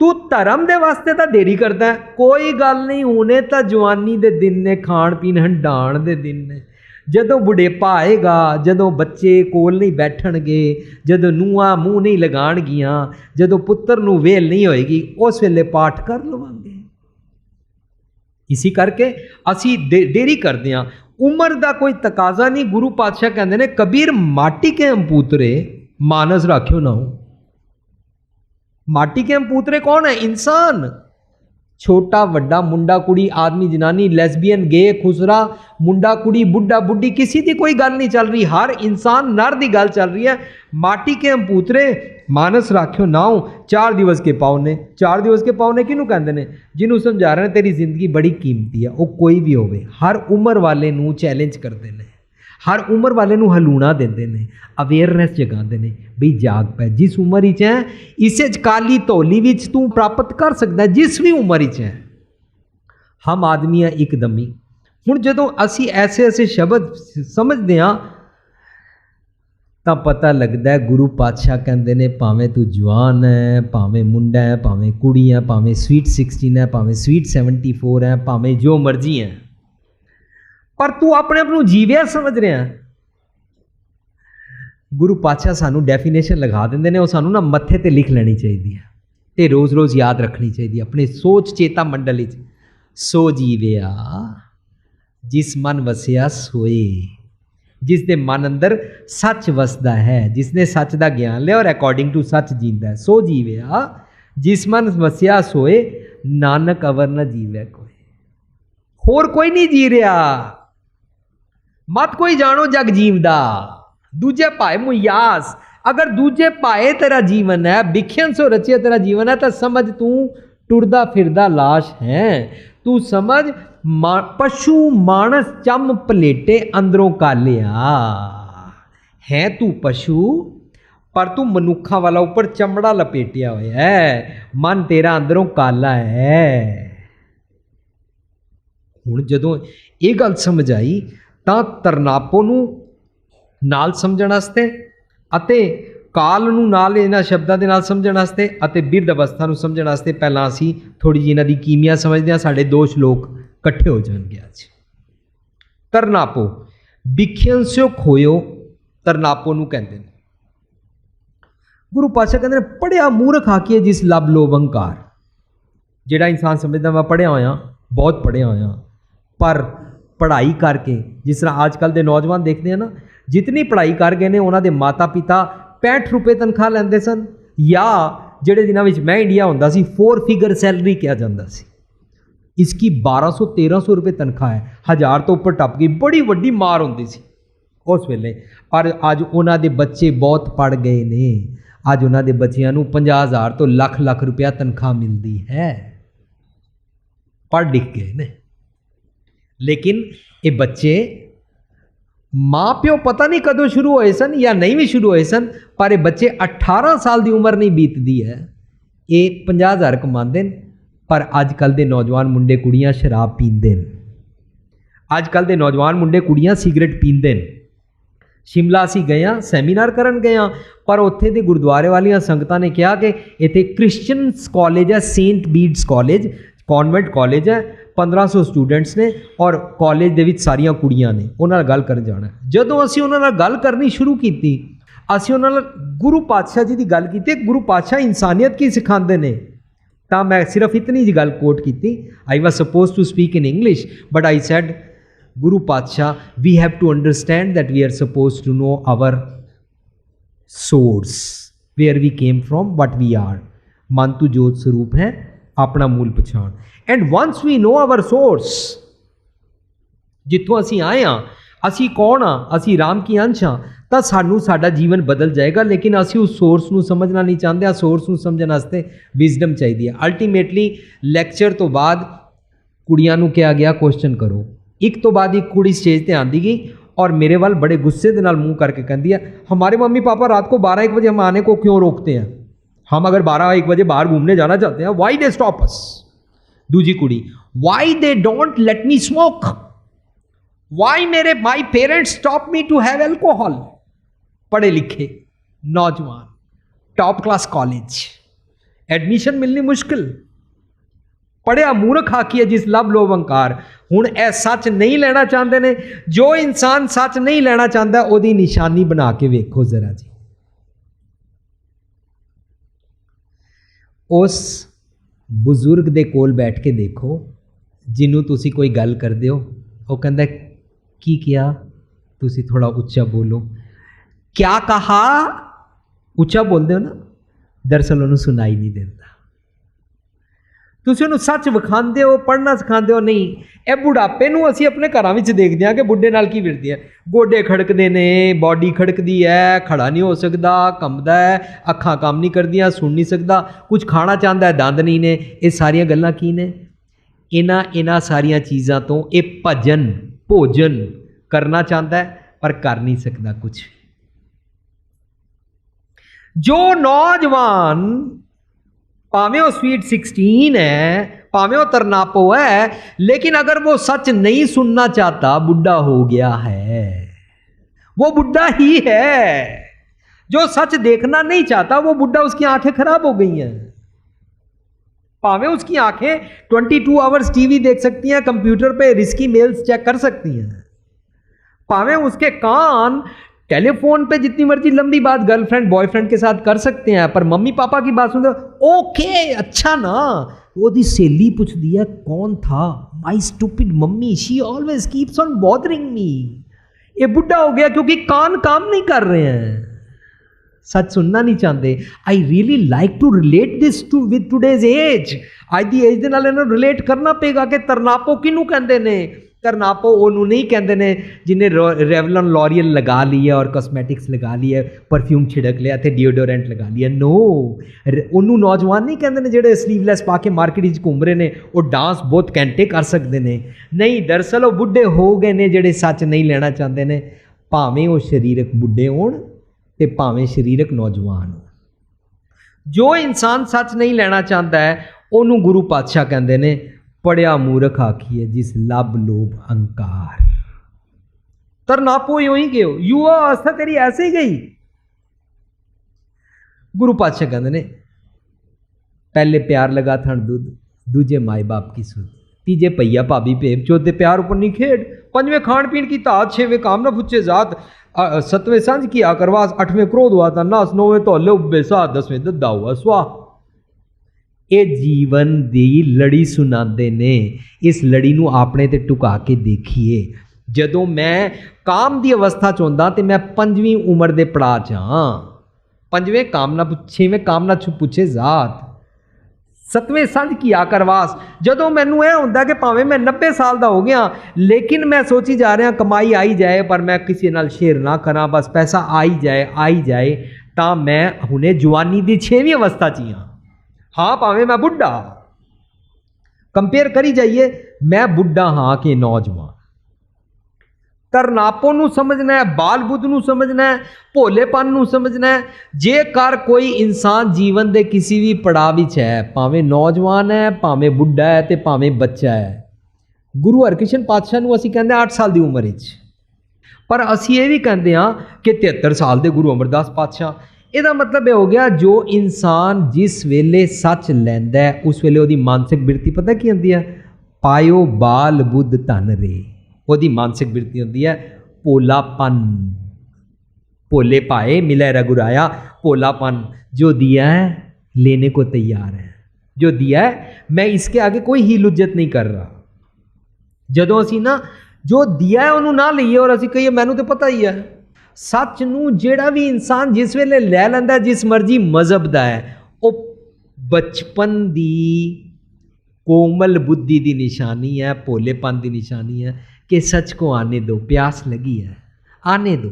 तू धर्म दे वास्ते तो देरी करता है, कोई गल नहीं, हुणे तो जवानी दे दिन ने, खाण पीण हंडाण दे दिन ने। जदों बुढ़ेपा आएगा, जदों बच्चे कोल नहीं बैठणगे, जदों नूआं मूँह नहीं लगाणगियां, जदों पुत्तर नूं वेल नहीं होएगी, उस वेले पाठ कर लवांगे। इसी करके असी देरी करते हैं। उम्र का कोई तकाजा नहीं। गुरु पातशाह कहते हैं कबीर माटी के हम पूतरे मानस राख्यो ना हो। माटी के हम पूतरे कौन है? इंसान। छोटा वड्डा, मुंडा कुड़ी, आदमी जनानी, लेस्बियन, गे, खुसरा, मुंडा कुड़ी, बुढ़ा बुढ़ी, किसी की कोई गल नहीं चल रही। हर इंसान नर की गल चल रही है। माटी के हम पूतरे मानस राख्यो ना हो। 4 दिवस के पावने। 4 दिवस के पावने किनू कहते हैं? जिन्हों समझा रहे हैं तेरी जिंदगी बड़ी कीमती है। वो कोई भी होवे, हर उम्र वाले नू चैलेंज करते हैं, हर उम्र वाले नू हलूणा देते हैं, अवेयरनेस जगाते हैं बई जाग पै। जिस उम्र ही है इसे काली धौली विच तू प्राप्त कर सकता है, जिस भी उम्र ही है। हम आदमी है एकदमी। हुण जदों असी ऐसे ऐसे शब्द समझते हाँ तो पता लगता है गुरु पातशाह कहते हैं भावें तू जवान है, भावें मुंडा है, भावें कुड़ी है, भावें स्वीट 16 है, भावें स्वीट 74 है, भावें जो मर्जी है, पर तू अपने आप को जीविया समझ रहा है। गुरु पातशाह सानू डेफिनेशन लगा देंगे ने, वो सानू ना मत्थे ते लिख लेनी चाहिए ते रोज़ रोज़ याद रखनी चाहिए अपने सोच चेता मंडल। सो जीविया जिस मन वसिया सोए, जिस दे मन अंदर सच वसदा है, जिसने सच का ज्ञान लिया और अकॉर्डिंग टू सच जींदा है। सो जीविया जिस मन वसिया सोए, नानक अवर न जीवे कोई। होर कोई नहीं जी रहा। मत कोई जानो जग जीवदा, दूजे पाए मुयास। अगर दूजे पाए तेरा जीवन है, बिखियन सो रचिया तेरा जीवन है, तो समझ तू टुरदा फिरदा लाश है। तू समझ पशु मानस चम पलेटे अंदरों कालिया है। तू पशु पर तू मनुखा वाला ऊपर चमड़ा लपेटिया हुआ है। मन तेरा अंदरों काला है। हुण जदों ये गल समझ आई तो तरनापो नूं नाल समझण वास्ते अते काल नूं नाल इन्हां शब्दां दे नाल समझण वास्ते अते बिरध अवस्था नूं समझण वास्ते पहलां असीं थोड़ी जी इन्हां दी कीमिया समझदे हां। साडे 2 श्लोक इकट्ठे हो जाणगे अज। तरनापो बिखियन स्यो खोयो, तरनापो नूं कहंदे ने। गुरु पातशाह कहंदे ने पढ़िया मूर्ख आखिए जिस लब लोभ अंकार। जिहड़ा इंसान समझदा मैं पढ़िया होया, बहुत पढ़िया होया, पर पढ़ाई करके जिस तरह आजकल के नौजवान देखते हैं ना, जितनी पढ़ाई कर गए ने उन्होंने माता पिता 65 रुपये तनख्वाह लेंदे सन, या ਜਿਹੜੇ ਦਿਨਾਂ ਵਿੱਚ मैं इंडिया ਹੁੰਦਾ ਸੀ 4 फिगर सैलरी किया ਜਾਂਦਾ ਸੀ। इसकी 1200-1300 रुपये तनख्वाह है, 1000 तो उपर टप गई, बड़ी वड्डी मार होंदी सी उस वेले। पर अज उन्हां दे बच्चे बहुत पढ़ गए ने, अज उन्हां दे बच्चियां नूं 50,000 तो लाख रुपया तनख्वाह मिलती है, पढ़ लिख गए ने। लेकिन ये बच्चे माँ प्यो पता नहीं कदों शुरू होए सन या नहीं भी शुरू होए सन, पर ये बच्चे 18 साल की उम्र नहीं बीतती है, ये 50,000 कमाते हैं। पर अजकल के नौजवान मुंडे कुड़ियां शराब पींदे हैं, अजकल के नौजवान मुंडे कुड़ियां सिगरेट पींदे हैं। शिमला असी गए हाँ, सैमीनार करन गए हाँ, पर उत्थे दे गुरुद्वारे वालियां संगतां ने कहा कि इत्थे क्रिश्चियंस कॉलेज है, Saint Bede's college, convent college है, 1500 स्टूडेंट्स ने और कॉलेज दे विच सारियां कुड़ियां ने, उन्हां नाल गल करन जाना। जदों असीं उन्हां नाल गल करनी शुरू कीती, असीं उन्हां नाल गुरु पातशाह जी की गल कीती, गुरु पातशाह इंसानियत की सिखांदे ने। तो मैं सिर्फ इतनी जी गल कोट की, I was suppose to speak in English but I said Guru Patshah we have to understand that we are suppose to know our source, where we came from, what we are. मन तू जोत स्वरूप है, अपना मूल पछाण। And once we know our source, जिथों असी आए हाँ, असी कौन हाँ, असी राम की अंश हाँ, तो सानू साडा जीवन बदल जाएगा। लेकिन असी उस सोर्स नू समझना नहीं चाहते, सोर्स नू समझने वास्ते विजडम चाहिए। अल्टीमेटली लैक्चर तो बाद कुड़ियां नू कहा गया क्वेश्चन करो, एक तो बाद एक कुड़ी स्टेज पर आती गई और मेरे वाल बड़े गुस्से के नाल मुँह करके कहती है, हमारे मम्मी पापा रात को 12-1 बजे हम आने को क्यों रोकते हैं, हम अगर 12-1 बजे बाहर घूमने जाना चाहते हैं, वाई दे स्टॉप अस। दूजी कुड़ी, why they don't let me smoke, why मेरे my parents stop me to have alcohol. पढ़े लिखे नौजवान, टॉप क्लास कॉलेज, एडमिशन मिलनी मुश्किल, पढ़िया मूर्ख आखी है जिस लब लोभ अंकार। हुण ए सच नहीं लेना चाहते ने, जो इंसान सच नहीं लेना चाहता ओदी निशानी बना के वेखो जरा जी। उस बुजुर्ग दे कोल बैठ के देखो जिन्हों तुसी कोई गल करदे हो, वो कहंदा की किया, तुसी थोड़ा उच्चा बोलो, क्या कहा, उच्चा बोलते हो ना, दरअसल उन्होंने सुनाई नहीं देता। तुसी उन्होंने सच विखांदे हो, पढ़ना सिखाते हो नहीं। ये बुढ़ापे नूं असीं अपने घरां विच देखदे हां कि बुढ़े नाल की विरदी है, गोडे खड़कदे ने, बॉडी खड़कदी है, खड़ा नहीं हो सकता, कंबदा है, अखां काम नहीं करदियां, सुन नहीं सकता, कुछ खाना चाहता है, दंद नहीं ने। ये सारियां गल्लां की ने? इन्हां सारियां चीज़ां तो ये भजन भोजन करना चाहता है पर कर नहीं सकता कुछ। जो नौजवान भावें वो स्वीट 16 है, भावें वो तरनापो है, लेकिन अगर वो सच नहीं सुनना चाहता, बुढ़ा हो गया है, वो बुढ़ा ही है। जो सच देखना नहीं चाहता वो बुढ़ा, उसकी आंखें खराब हो गई हैं। भावें उसकी आंखें 22 आवर्स टीवी देख सकती हैं, कंप्यूटर पे रिस्की मेल्स चेक कर सकती हैं, भावें उसके कान टेलीफोन पे जितनी मर्जी लंबी बात गर्लफ्रेंड बॉयफ्रेंड के साथ कर सकते हैं, पर मम्मी पापा की बात सुनते ओके अच्छा ना। वो दी सहेली पूछती है कौन था, my stupid mummy, she always keeps on bothering me. ये बुढ़ा हो गया क्योंकि कान काम नहीं कर रहे हैं, सच सुनना नहीं चाहते। I really like to relate this to with today's age. अज की एज के नाल इन्हां नूं रिलेट करना पेगा कि तरनापो किनू कहंदे ने। तरनापो उन्होंने नहीं कहते ने जिन्हें रेवलॉन लॉरियल लगा ली है और कॉस्मेटिक्स लगा ली है, परफ्यूम छिड़क लिया, थे डिओडोरेंट लगा लिया। नो, उन्होंने नौजवान नहीं कहते जो स्लीवलैस पा के मार्केट घूम रहे हैं, वो डांस बहुत घंटे कर सकते हैं। नहीं, दरअसल वो बुढ़े हो गए ने जोड़े सच नहीं लेना चाहते हैं, भावें वो शरीरक बुढ़े होण ते भावें शरीरक नौजवान हो। जो इंसान सच नहीं लेना चाहता है उन्होंने गुरु पातशाह कहते हैं पढ़िया मूर्ख आखिए जिस लब लोभ अंकार। तरनापो यूं ही गयो, युवा अवस्था तेरी ऐसे ही गई। गुरु पातशाह कहते ने पहले प्यार लगा थन दूध, दूजे माए बाप की सुध, तीजे भैया भाभी भेब, चौथे प्यार ऊपर नहीं खेड, पंजवें खान पीन की तात, छेवें काम न फुच्चे जात, सतवें सांझ की आकरवास, 8वें क्रोध हुआ था नास, 9वें तोले उब्बे साथ, 10वें दद्दा हुआ स्वाह। ये जीवन दी लड़ी सुनाते ने। इस लड़ी नू आपने ते टुका के देखिए। जदों मैं काम की अवस्था च हुंदा ते मैं 5वीं उम्र के पड़ाव च हाँ, पंजवें कामना छेवें कामना पुछे जात, सतवें संझ की आकरवास। जदों मैनू यह होंदा कि भावें मैं 90 साल का हो गया लेकिन मैं सोची जा रहा कमाई आई जाए पर मैं किसी नाल शेयर ना करा, बस पैसा आई जाए तो मैं हुणे जवानी की 6वीं अवस्था च ही हाँ। भावें मैं बुढ़ा, कंपेयर करी जाइए, मैं बुढ़ा हाँ कि नौजवान। तरनापो नूं समझना है, बाल बुद्ध नूं समझना है, भोलेपन नूं समझना है। जेकर कोई इंसान जीवन के किसी भी पड़ाव विच है, भावें नौजवान है, भावें बुढ़ा है तो भावें बच्चा है। गुरु हरकृष्ण पातशाह नूं असीं कहंदे 8 साल की उम्र विच, पर असीं ये भी कहंदे हां कि 73 साल के गुरु अमरदास पातशाह। ਇਹਦਾ मतलब यह हो गया जो इंसान जिस वेले सच लैंदा है उस वेले ਉਹਦੀ मानसिक बिरती पता की होंदी है, पायो बाल बुद्ध धन रे। ਉਹਦੀ मानसिक बिरती होंदी है भोलापन, भोले पाए मिले रघुराया। भोलापन, जो दिया है लेने को तैयार है, जो दिया है मैं इसके आगे कोई ही लुज्जत नहीं कर रहा। जदों असीं ना जो दिया है उन्होंने ना लईए और असीं कहिए मैनू तो पता ही है। सच नूं जिहड़ा भी इंसान जिस वेले लै लैंदा जिस मर्जी मजहब दा है, वो बचपन दी कोमल बुद्धि की निशानी है, भोलेपन की निशानी है कि सच को आने दो, प्यास लगी है आने दो।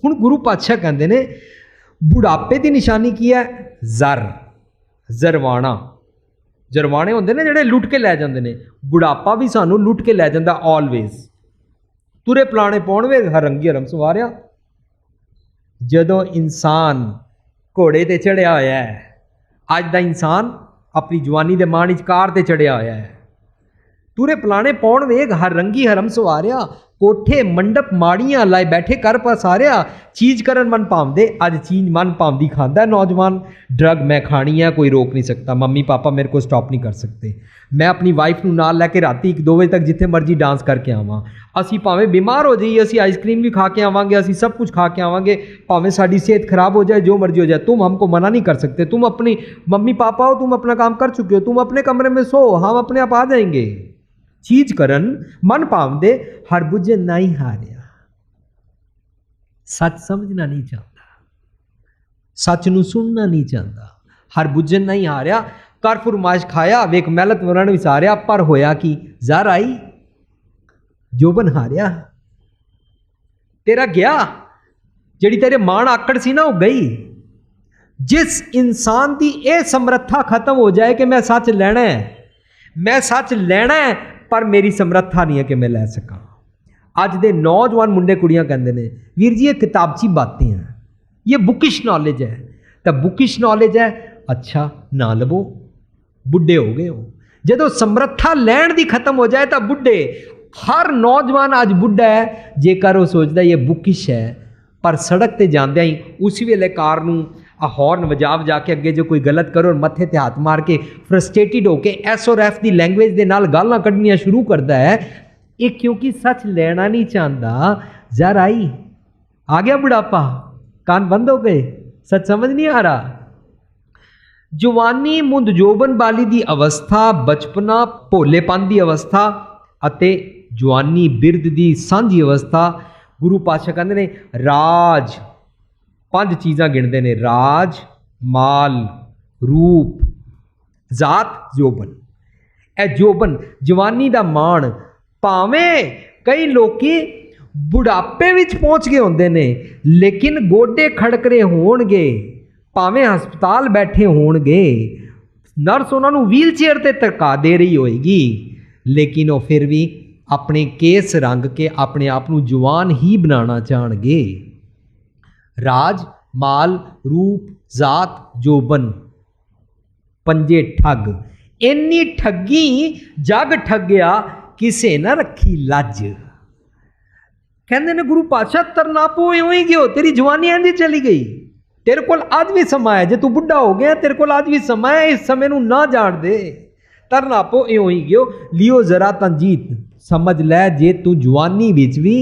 हुण गुरु पातशाह कहते ने बुढ़ापे की निशानी की है, जरवाना। जरवाने होंदे ने जिहड़े लुट के लै जांदे ने, बुढ़ापा भी सानू लुट के लै जांदा ऑलवेज। तुरे पलाने पाउण वे हरंगी हरम सवारिया। जदों इंसान घोड़े ते चढ़िया होया है, अज दा इंसान अपनी जवानी दे माण विच कार ते चढ़िया होया है। तुरे पलाने पाउण वेग हर रंगी हरम सवारिया, कोठे मंडप माड़ियां लाए बैठे कर पसारिया। चीज करन मन भावदे, अज चीज मन भावदी खांदा नौजवान। ड्रग मैं खानी है, कोई रोक नहीं सकता, मम्मी पापा मेरे को स्टॉप नहीं कर सकते। मैं अपनी वाइफ नूं नाल लैके राती 1-2 बजे तक जिथे मर्जी डांस करके आवां। असी भावें बीमार हो जाइए, असी आइसक्रीम भी खा के आवांगे, असी सब कुछ खा के आवांगे, भावें साडी सेहत खराब हो जाए, जो मर्जी हो जाए, तुम हमको मना नहीं कर सकते। तुम अपनी मम्मी पापा हो, तुम अपना काम कर चुके हो, तुम अपने कमरे में सो, हम अपने आप आ जाएंगे। चीज करन मन भावदे, हर बुझे नहीं हारिया। सच समझना नहीं चाहता, सच नूं सुनना नहीं चाहता, हर बुझन नहीं हारिया। कर फरमाइश खाया, वेख मैलत वरण विसारिया, पर होया कि ज़र आई जोबन हारिया। तेरा गया, जिहड़ी तेरे माण आकड़ सी ना वो गई। जिस इंसान की यह समर्था खत्म हो जाए कि मैं सच लैना है, मैं सच लैना है, पर मेरी समर्था नहीं है कि मैं लै सका। अज दे नौजवान मुंडे कुड़ियां कहते हैं वीर जी ये किताबची बातें हैं, ये बुकिश नॉलेज है। तो बुकिश नॉलेज है, अच्छा ना लवो, बुढ़े हो गए हो। जदों समर्था लैण दी खत्म हो जाए तो बुढ़े, हर नौजवान आज बुढ़ा है जेकर वो सोचता ये बुकिश है। पर सड़क ते जांदे ही उस वेले कार नूं हॉर्न वजा के अगे जो कोई गलत करो और मत्थे ते हाथ मार के फ्रस्ट्रेटेड होके SORF की लैंग्वेज के नाल गालां कढ़नियां शुरू करता है। ये क्योंकि सच लेना नहीं चाहता। ज़र आई, आ गया बुढ़ापा, कान बंद हो गए, सच समझ नहीं आ रहा। जवानी मुंद जोबन बाली की अवस्था, बचपना भोलेपन की अवस्था अते जवानी बिरद की सांझी अवस्था। गुरु पातशाह कहते ने राज, 5 चीज़ां गिणदे ने, राज, माल, रूप, जात, जोबन। ए जोबन जवानी का मान, भावें कई लोकी बुढ़ापे विच पहुँच गए होंदे ने लेकिन गोडे खड़करे होणगे, भावें हस्पताल बैठे होणगे, नर्स उन्होंने व्हील चेयर ते धक्का दे रही होएगी, लेकिन वो फिर भी अपने केस रंग के अपने आप को जवान ही बनाना चाहणगे। राज, माल, रूप, जात, जोबन, 5 ठग। इन्नी ठगी जग ठगया किसे ना रखी लज। कहते ने गुरु पातशाह तरनापो इउं ही गयो, तेरी जवानी इंज चली गई। तेरे को अज भी समा है, जे तू बुढ़ा हो गया तेरे को अज भी समा है, इस समय नूं ना जान दे। तरनापो इउं ही गयो, लियो जरा तंजीत। समझ लै जे तू जवानी विच भी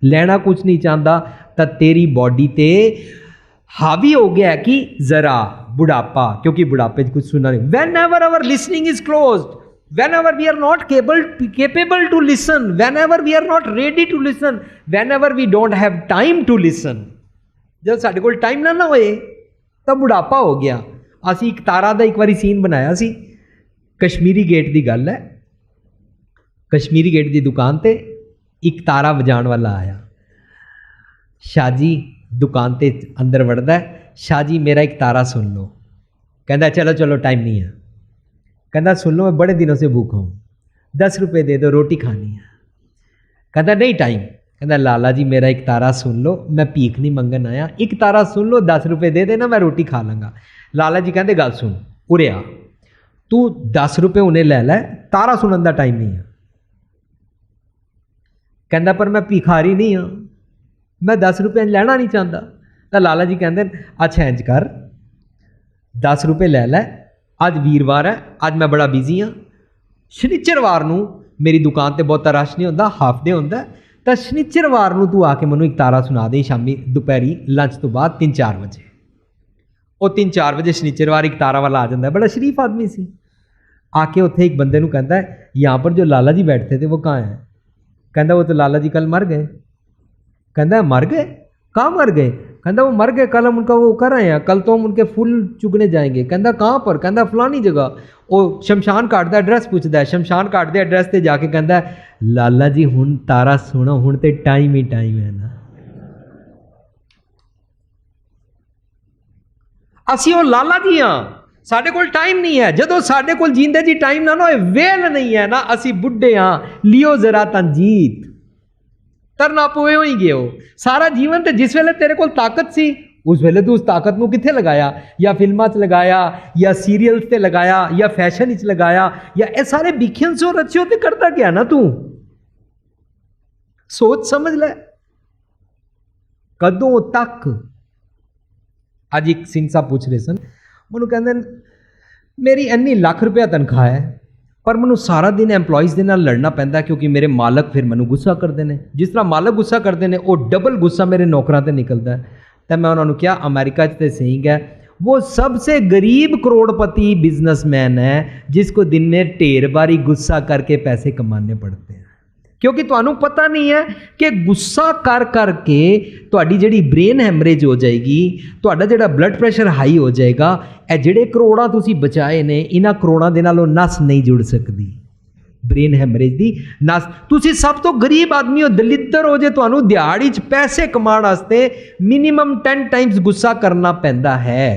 लेना कुछ नहीं चाहता तो तेरी बॉडी ते हावी हो गया कि जरा बुढ़ापा, क्योंकि बुढ़ापे कुछ सुनना नहीं। Van ever our listening is closed, whenever we are not capable to listen, whenever we are not ready to listen, whenever we don't have time to listen, जब साढ़े कोल टाइम ना होए ਤਾਂ ਬੁਢਾਪਾ ਹੋ ਗਿਆ। ਅਸੀਂ ਇੱਕ ਤਾਰਾ ਦਾ ਇੱਕ ਵਾਰੀ ਸੀਨ ਬਣਾਇਆ ਸੀ, ਕਸ਼ਮੀਰੀ ਗੇਟ ਦੀ ਗੱਲ ਹੈ। ਕਸ਼ਮੀਰੀ ਗੇਟ ਦੀ ਦੁਕਾਨ 'ਤੇ ਇੱਕ ਤਾਰਾ ਵਜਾਉਣ ਵਾਲਾ ਆਇਆ। ਸ਼ਾਹ ਜੀ ਦੁਕਾਨ 'ਤੇ ਅੰਦਰ ਵੜਦਾ, शाह जी मेरा एक तारा सुन लो। कहता चलो चलो टाइम नहीं है। कहता सुन लो मैं बड़े दिनों से भूखा हूँ, 10 रुपये दे दो रोटी खानी है। कहता नहीं टाइम। कहता लाला जी मेरा एक तारा सुन लो, मैं भीख नहीं मंगन आया, एक तारा सुन लो 10 रुपये दे देना मैं रोटी खा लूँगा। लाला जी कहते गल सुन उरे आ, तू 10 रुपये उन्हें ले लै, तारा सुनने का टाइम नहीं है। कहता पर मैं भिखारी नहीं हाँ, मैं 10 रुपये लेना नहीं चाहता। तो लाला जी कहते अच्छा इंज कर 10 रुपये ले लै, अज वीरवार है, अज मैं बड़ा बिजी हाँ, शनिचरवार नूं मेरी दुकान ते बहुता रश नहीं होंदा, हाफ डे होंदा, तो शनिचरवार नूं तू आके मैनूं एक तारा सुना दे शामी दोपहरी लंच तो बाद 3-4 बजे। वो 3-4 बजे शनिचरवार एक तारा वाला आ जाता है, बड़ा शरीफ आदमी सी। आके उत्थे एक बंदे नूं कहता है यहाँ पर जो लाला जी बैठते थे वो कहाँ है। कहता वो तो लाला जी कल मर गए। कहता मर गए, कहाँ मर गए। कहता वो मर गए, कल हम उनका वो कर रहे हैं, कल तो हम उनके फुल चुगने जाएंगे। कहता कहाँ पर। कहता फलानी जगह। वो शमशान घाट का एड्रैस पूछता है, शमशान घाट के एड्रैस से जाके कहता है लाला जी हुण तारा सुनो, हुण तो टाइम ही टाइम है ना। असी वो लाला जी हाँ, साढ़े कोल टाइम नहीं है। जो साढ़े कोल जींदे जी टाइम ना होए, वेल नहीं है ना, असी बुढ़े हाँ, लियो जरा तंजीत, तरना पोए ही गए हो सारा जीवन। तो जिस वेले तेरे को ताकत सी उस वेले तू उस ताकत को कित्थे लगाया, या फिल्मां च लगाया, या सीरियल्स ते लगाया, या फैशन च लगाया, या ये सारे बिखियन सो रचियो ते करता क्या ना। तू सोच समझ ले कदों तक। अज एक सिंह साहब पूछ रहे सन, मैनू कहंदे मेरी इन्नी लाख रुपया तनख्वाह है, पर मैनू सारा दिन एम्पलॉइज़ के नाल लड़ना पैंदा, क्योंकि मेरे मालक फिर मैनू गुस्सा करते हैं। जिस तरह मालक गुस्सा करते हैं वो डबल गुस्सा मेरे नौकरां ते निकलता है। तो मैं उन्होंने कहा अमेरिका तो सेइंग है, वो सबसे गरीब करोड़पति बिजनेसमैन है जिसको दिन में ढेर बारी गुस्सा करके पैसे कमाने पड़ते हैं। क्योंकि तुहानू पता नहीं है कि गुस्सा कर करके तुहाडी जिहड़ी ब्रेन हैमरेज हो जाएगी, तुहाडा जिहड़ा ब्लड प्रेशर हाई हो जाएगा। ए जिहड़े करोड़ां तुसीं बचाए ने, इन्हां करोड़ां दे नाल नस नहीं जुड़ सकदी, ब्रेन हैमरेज दी नस। तुसीं सब तो गरीब आदमी हो, दलिद्दर हो, जे तुहानू दिहाड़ी च पैसे कमाउण वास्ते मिनिमम 10 टाइम्स गुस्सा करना पैंदा है।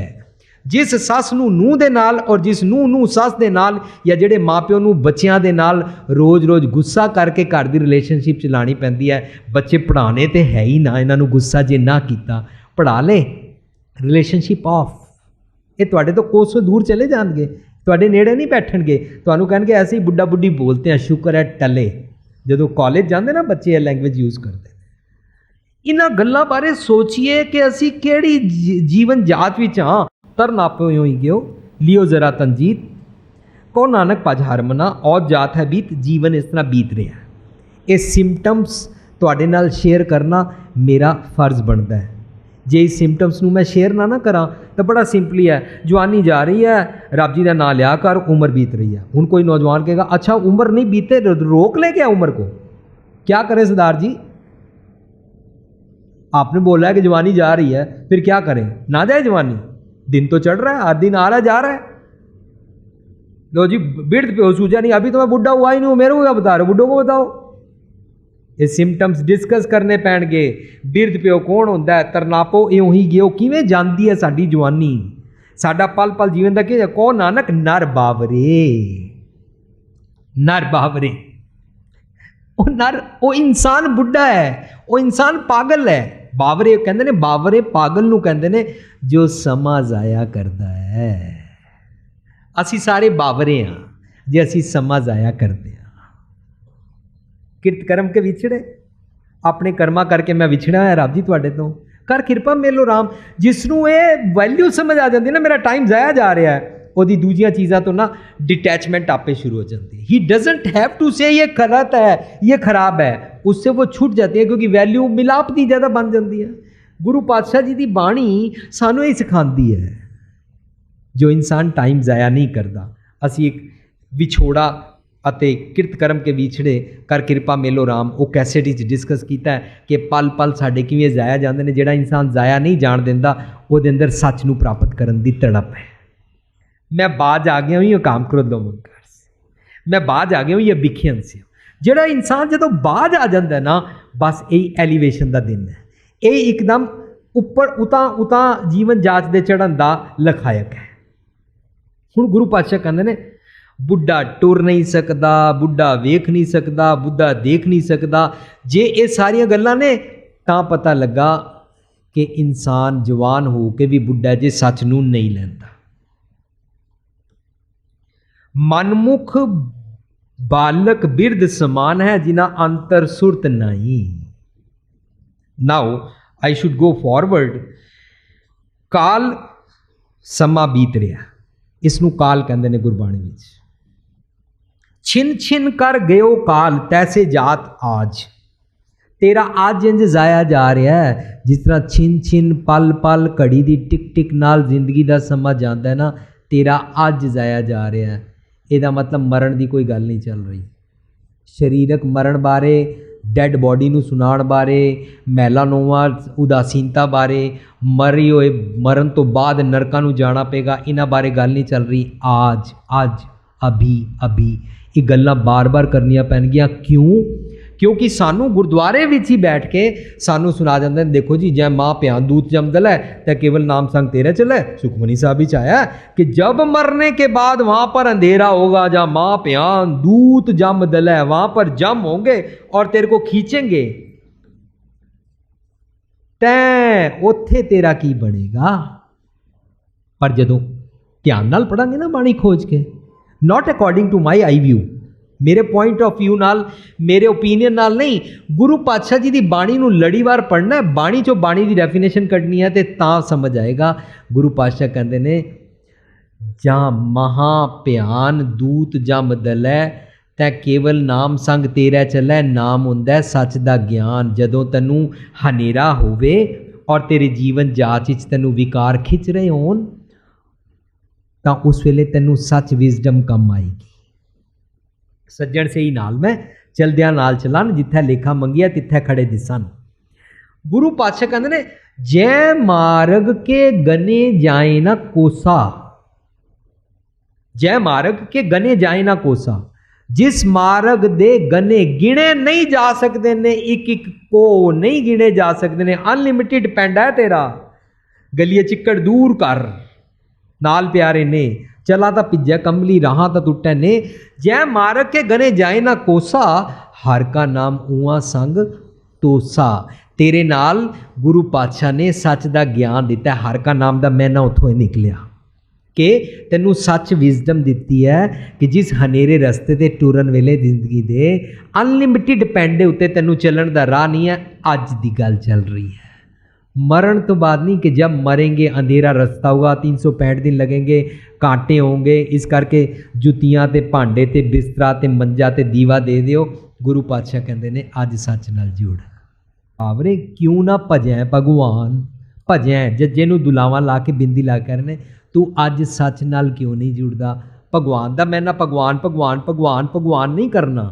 जिस सस नूं नूंह दे नाल और जिस नूंह नूं सस दे नाल, या जिहड़े माँ प्यो नूं बच्चियां दे नाल रोज़ रोज़ गुस्सा करके घर दी रिलेशनशिप चलानी पैंदी है। बच्चे पढ़ाने तो है ही ना, इन्हां नूं गुस्सा जे ना कीता, पढ़ा ले, रिलेशनशिप ऑफ। ये तुहाडे तो कोसों दूर चले जाणगे, तुहाडे नेड़े नहीं बैठणगे, तुहानूं कहणगे ऐसे ही बुढ़ा बुढ़ी बोलते हैं, शुक्र है टले। जदों कॉलेज जांदे ना बच्चे ये लैंग्वेज यूज़ करते। इन्हां गल्लां बारे सोचिए कि असीं किहड़ी जीवन जात विच हां। तरना पे ही गयो लियो जरा तंजीत, को नानक पज हरमना, और जात है बीत, जीवन इस तरह बीत रहा है। ये सिम्पटम्स तुहाडे नाल शेयर करना मेरा फर्ज बनता है। जे इस सिम्पटम्स नूं मैं शेयर ना करा तो बड़ा सिंपली है, जवानी जा रही है, रब जी का नाम लिया कर, उम्र बीत रही है। हुण कोई नौजवान कहेगा अच्छा उम्र नहीं बीते, रोक ले क्या उम्र को, क्या करें सरदार जी, आपने बोला है कि जवानी जा रही है, फिर क्या करें, ना जाए जवानी, दिन तो चढ़ रहा है, हर दिन आ रहा है जा रहा है। लो जी बिरध पे हो सूझा नहीं, अभी तो मैं बुढ़ा हुआ ही नहीं हूँ, मेरे को क्या बता रहे हो, बुढ़ों को बताओ। ये सिम्पटम्स डिस्कस करने पैणगे। बिरध प्यो कौन होंदा है, तरनापो इउं ही गियो किवें जांदी है साडी जवानी, साडा पल पल जीवन दा कि कहो नानक नर बावरे, नर बावरे। वो नर, वो इंसान बुढ़ा है, वो इंसान पागल है। बावरे कहते ने, बावरे पागल नूं कहते ने जो समा जाया करता है। असी सारे बावरे हाँ जे असी समा जाया करते हैं। किरत कर्म के विछड़े, अपने कर्मा करके मैं विछड़ा है रब जी तुहाडे तो, कर किरपा मेलो राम। जिसनों ये वैल्यू समझ आ जाती है ना, मेरा टाइम जाया जा रहा है, ਉਹਦੀ दूजिया चीज़ों तो ना डिटैचमेंट आपे शुरू हो जाती है। ही डजेंट हैव टू से ये गलत है, ये खराब है, उससे वो छूट जाती है, क्योंकि वैल्यू मिलाप की ज़्यादा बन जाती है। गुरु पातशाह जी की बाणी सानू ये सिखाती है, जो इंसान टाइम ज़ाया नहीं करता। असी एक विछोड़ा ਅਤੇ ਕਿਰਤ ਕਰਮ ਕੇ ਵਿਛੜੇ ਕਰ ਕਿਰਪਾ ਮੇਲੋ ਰਾਮ, ਉਹ ਕੈਸੇਟ ਵਿੱਚ ਡਿਸਕਸ ਕੀਤਾ ਕਿ ਪਲ ਪਲ ਸਾਡੇ ਕਿਵੇਂ ਜ਼ਾਇਆ ਜਾਂਦੇ ਨੇ। ਜਿਹੜਾ ਇਨਸਾਨ ਜ਼ਾਇਆ ਨਹੀਂ ਜਾਣ ਦਿੰਦਾ ਉਹਦੇ ਅੰਦਰ ਸੱਚ ਨੂੰ ਪ੍ਰਾਪਤ ਕਰਨ ਦੀ ਤੜਪ ਹੈ। ਮੈਂ ਬਾਜ ਆ ਗਿਆ ਹੂੰ ਕਾਮ ਕ੍ਰੋਧ ਲੋਭ ਮੋਹ से, मैं बाज आ गया हूँ ये विखियन से। ਜਿਹੜਾ ਇਨਸਾਨ ਜਦੋਂ ਬਾਜ ਆ ਜਾਂਦਾ ਨਾ, ਬਸ ਇਹ ਐਲੀਵੇਸ਼ਨ ਦਾ ਦਿਨ ਹੈ। ਇਹ ਇੱਕਦਮ ਉੱਪਰ ਉਤਾਂ ਜੀਵਨ ਜਾਚ ਦੇ ਚੜ੍ਹਨ ਦਾ ਲਖਾਇਕ ਹੈ। ਹੁਣ ਗੁਰੂ ਪਾਤਸ਼ਾਹ ਕਹਿੰਦੇ ਨੇ ਬੁੱਢਾ ਟੁਰ ਨਹੀਂ ਸਕਦਾ, ਬੁੱਢਾ ਵੇਖ ਨਹੀਂ ਸਕਦਾ, ਬੁੱਢਾ ਦੇਖ ਨਹੀਂ ਸਕਦਾ। ਜੇ ਇਹ ਸਾਰੀਆਂ ਗੱਲਾਂ ਨੇ ਤਾਂ ਪਤਾ ਲੱਗਾ ਕਿ ਇਨਸਾਨ ਜਵਾਨ ਹੋ ਕੇ ਵੀ ਬੁੱਢਾ ਜੇ ਸੱਚ ਨੂੰ ਨਹੀਂ ਲੈਂਦਾ। ਮਨਮੁਖ ਬਾਲਕ ਬਿਰਧ ਸਮਾਨ ਹੈ ਜਿਨ੍ਹਾਂ ਅੰਤਰ ਸੁਰਤ ਨਹੀਂ। ਨਾਓ ਆਈ ਸ਼ੁੱਡ ਗੋ ਫਾਰਵਰਡ। ਕਾਲ ਸਮਾਂ ਬੀਤ ਰਿਹਾ, ਇਸ ਨੂੰ ਕਾਲ ਕਹਿੰਦੇ ਨੇ ਗੁਰਬਾਣੀ ਵਿੱਚ। ਛਿਨ ਛਿਨ ਕਰ ਗਇਓ ਕਾਲ ਤੈਸੇ ਜਾਤ ਆਜ। ਤੇਰਾ ਅੱਜ ਇੰਜ ਜ਼ਾਇਆ ਜਾ ਰਿਹਾ ਹੈ ਜਿਸ ਤਰ੍ਹਾਂ ਛਿਨ ਛਿਨ ਪਲ ਪਲ ਘੜੀ ਦੀ ਟਿਕ ਟਿਕ ਨਾਲ ਜ਼ਿੰਦਗੀ ਦਾ ਸਮਾਂ ਜਾਂਦਾ ਹੈ ਨਾ, ਤੇਰਾ ਅੱਜ ਜ਼ਾਇਆ ਜਾ ਰਿਹਾ ਹੈ। ਇਹਦਾ ਮਤਲਬ ਮਰਨ ਦੀ ਕੋਈ ਗੱਲ ਨਹੀਂ ਚੱਲ ਰਹੀ। ਸਰੀਰਕ ਮਰਨ ਬਾਰੇ, ਡੈਡ ਬੋਡੀ ਨੂੰ ਸੁਣਾਉਣ ਬਾਰੇ, ਮੈਲਾਨੋਮਾ ਉਦਾਸੀਨਤਾ ਬਾਰੇ, ਮਰੀ ਹੋਏ ਮਰਨ ਤੋਂ ਬਾਅਦ ਨਰਕਾਂ ਨੂੰ ਜਾਣਾ ਪਏਗਾ, ਇਹਨਾਂ ਬਾਰੇ ਗੱਲ ਨਹੀਂ ਚੱਲ ਰਹੀ। ਆਜ ਅੱਜ ਅਭੀ ਅਭੀ ਇਹ ਗੱਲਾਂ ਬਾਰ-ਬਾਰ ਕਰਨੀਆਂ ਪੈਣਗੀਆਂ। ਕਿਉਂ? ਕਿਉਂਕਿ ਸਾਨੂੰ ਗੁਰਦੁਆਰੇ ਵਿੱਚ ਹੀ ਬੈਠ ਕੇ ਸਾਨੂੰ ਸੁਣਾ ਜਾਂਦੇ ਨੇ, ਦੇਖੋ ਜੀ ਜੈ ਮਾँ प्यान दूत जम दल है तो केवल नाम संग तेरे चले। सुखमनी साहब ही आया कि जब मरने के बाद वहाँ पर अंधेरा होगा, जहाँ माँ प्यान दूत जम दल है, वहाँ पर जम होंगे और तेरे को खींचेंगे, तैं उत्थे तेरा की बनेगा। पर जदों ध्यान नाल पढ़ांगे ना बाणी खोज के, not according to my I view, मेरे पॉइंट ऑफ व्यू नाल, मेरे ओपीनियन नाल नहीं, गुरु पातशाह जी की बाणी नूं लड़ीवार पढ़ना है, बाणी चों बाणी की डेफिनेशन कढ़नी है तो तां समझ आएगा। गुरु पातशाह कहते ने जां महा प्यान दूत जम दलै तै केवल नाम संग तेरा चलै। नाम हुंदा सच दा ज्ञान। जदों तैनूं हनेरा होवे और तेरे जीवन जाच विच तैनूं विकार खिंच रहे होण तां उस वेले तैनूं सच विजडम कम आएगी। सज्जण से ही नाल मैं चलदियां नाल चलन, जिथे लेखा मंगिया तिथे खड़े दिसन। गुरु पातशाह कहते ने जय मार्ग के गने जाए ना कोसा, जय मार्ग के गने जाए ना कोसा। जिस मार्ग दे गने गिने नहीं जा सकते ने, एक एक को नहीं गिने जा सकते ने, अनलिमिटेड पेंड है तेरा। गलिए चिक्कड़ दूर कर नाल प्यारे ने, चला तो पिज्जा कमली राह तो टुटे ने। जय मार्ग के गने जाए ना कोसा, हर का नाम उआ संग तोसा। तेरे नाल गुरु पातशाह ने सच का ज्ञान दिता है। हर का नाम का मैना उतों ही निकलिया कि तैनू सच विजडम दिती है कि जिस हनेरे रस्ते ते टुरन वेले जिंदगी दे अनलिमिटेड पेंडे उत्ते तैनू चलन का राह नहीं है। अज दी गल चल रही है, मरण तो बाद नहीं कि जब मरेंगे अंधेरा रास्ता होगा, 365 दिन लगेंगे, कांटे होंगे। इस करके जुतियां ते भांडे ते बिस्तरा ते मंजा ते दीवा दे दिओ। गुरु पातशाह कहते ने अज सच नाल जुड़। आवरे क्यों ना भजै भगवान, भजै जज्जे नूं दुलावां ला के बिंदी ला के कहने तू अज सच नाल क्यों नहीं जुड़दा। भगवान दा मैना भगवान भगवान भगवान भगवान नहीं करना।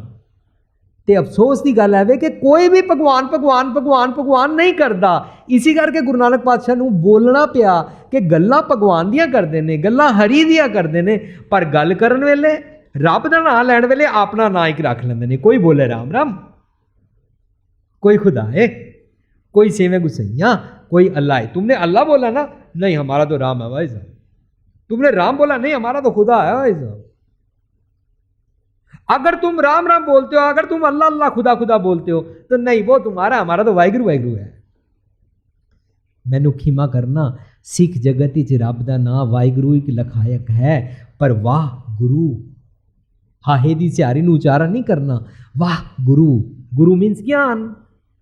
तो अफसोस की गल है कि कोई भी भगवान भगवान भगवान भगवान नहीं करता। इसी करके गुरु नानक पातशाह नूं बोलना पिया कि गल्लां भगवान दियां करदे ने, गल्लां हरी दियां करदे ने, पर गल करन वेले रब दा नाम लैण वेले अपना नाम एक रख लैंदे ने। कोई बोले राम राम, कोई खुदा है, कोई सेवे गुसैया, कोई अल्लाह है। तुमने अल्लाह बोला ना, नहीं हमारा तो राम है भाई साहब। तुमने राम बोला, नहीं हमारा तो खुदा है भाई साहब। अगर तुम राम राम बोलते हो, अगर तुम अल्लाह अल्लाह खुदा खुदा बोलते हो तो नहीं वो तुम्हारा, हमारा तो वाहिगुरू वाहिगुरू है। मैनू खिमा करना, सिख जगत च रब दा नाम वाहिगुरू एक लखायक है, पर वाह गुरु हाहे दी सियारी नूं उचारण नहीं करना। वाह गुरु, गुरु मीनस ज्ञान।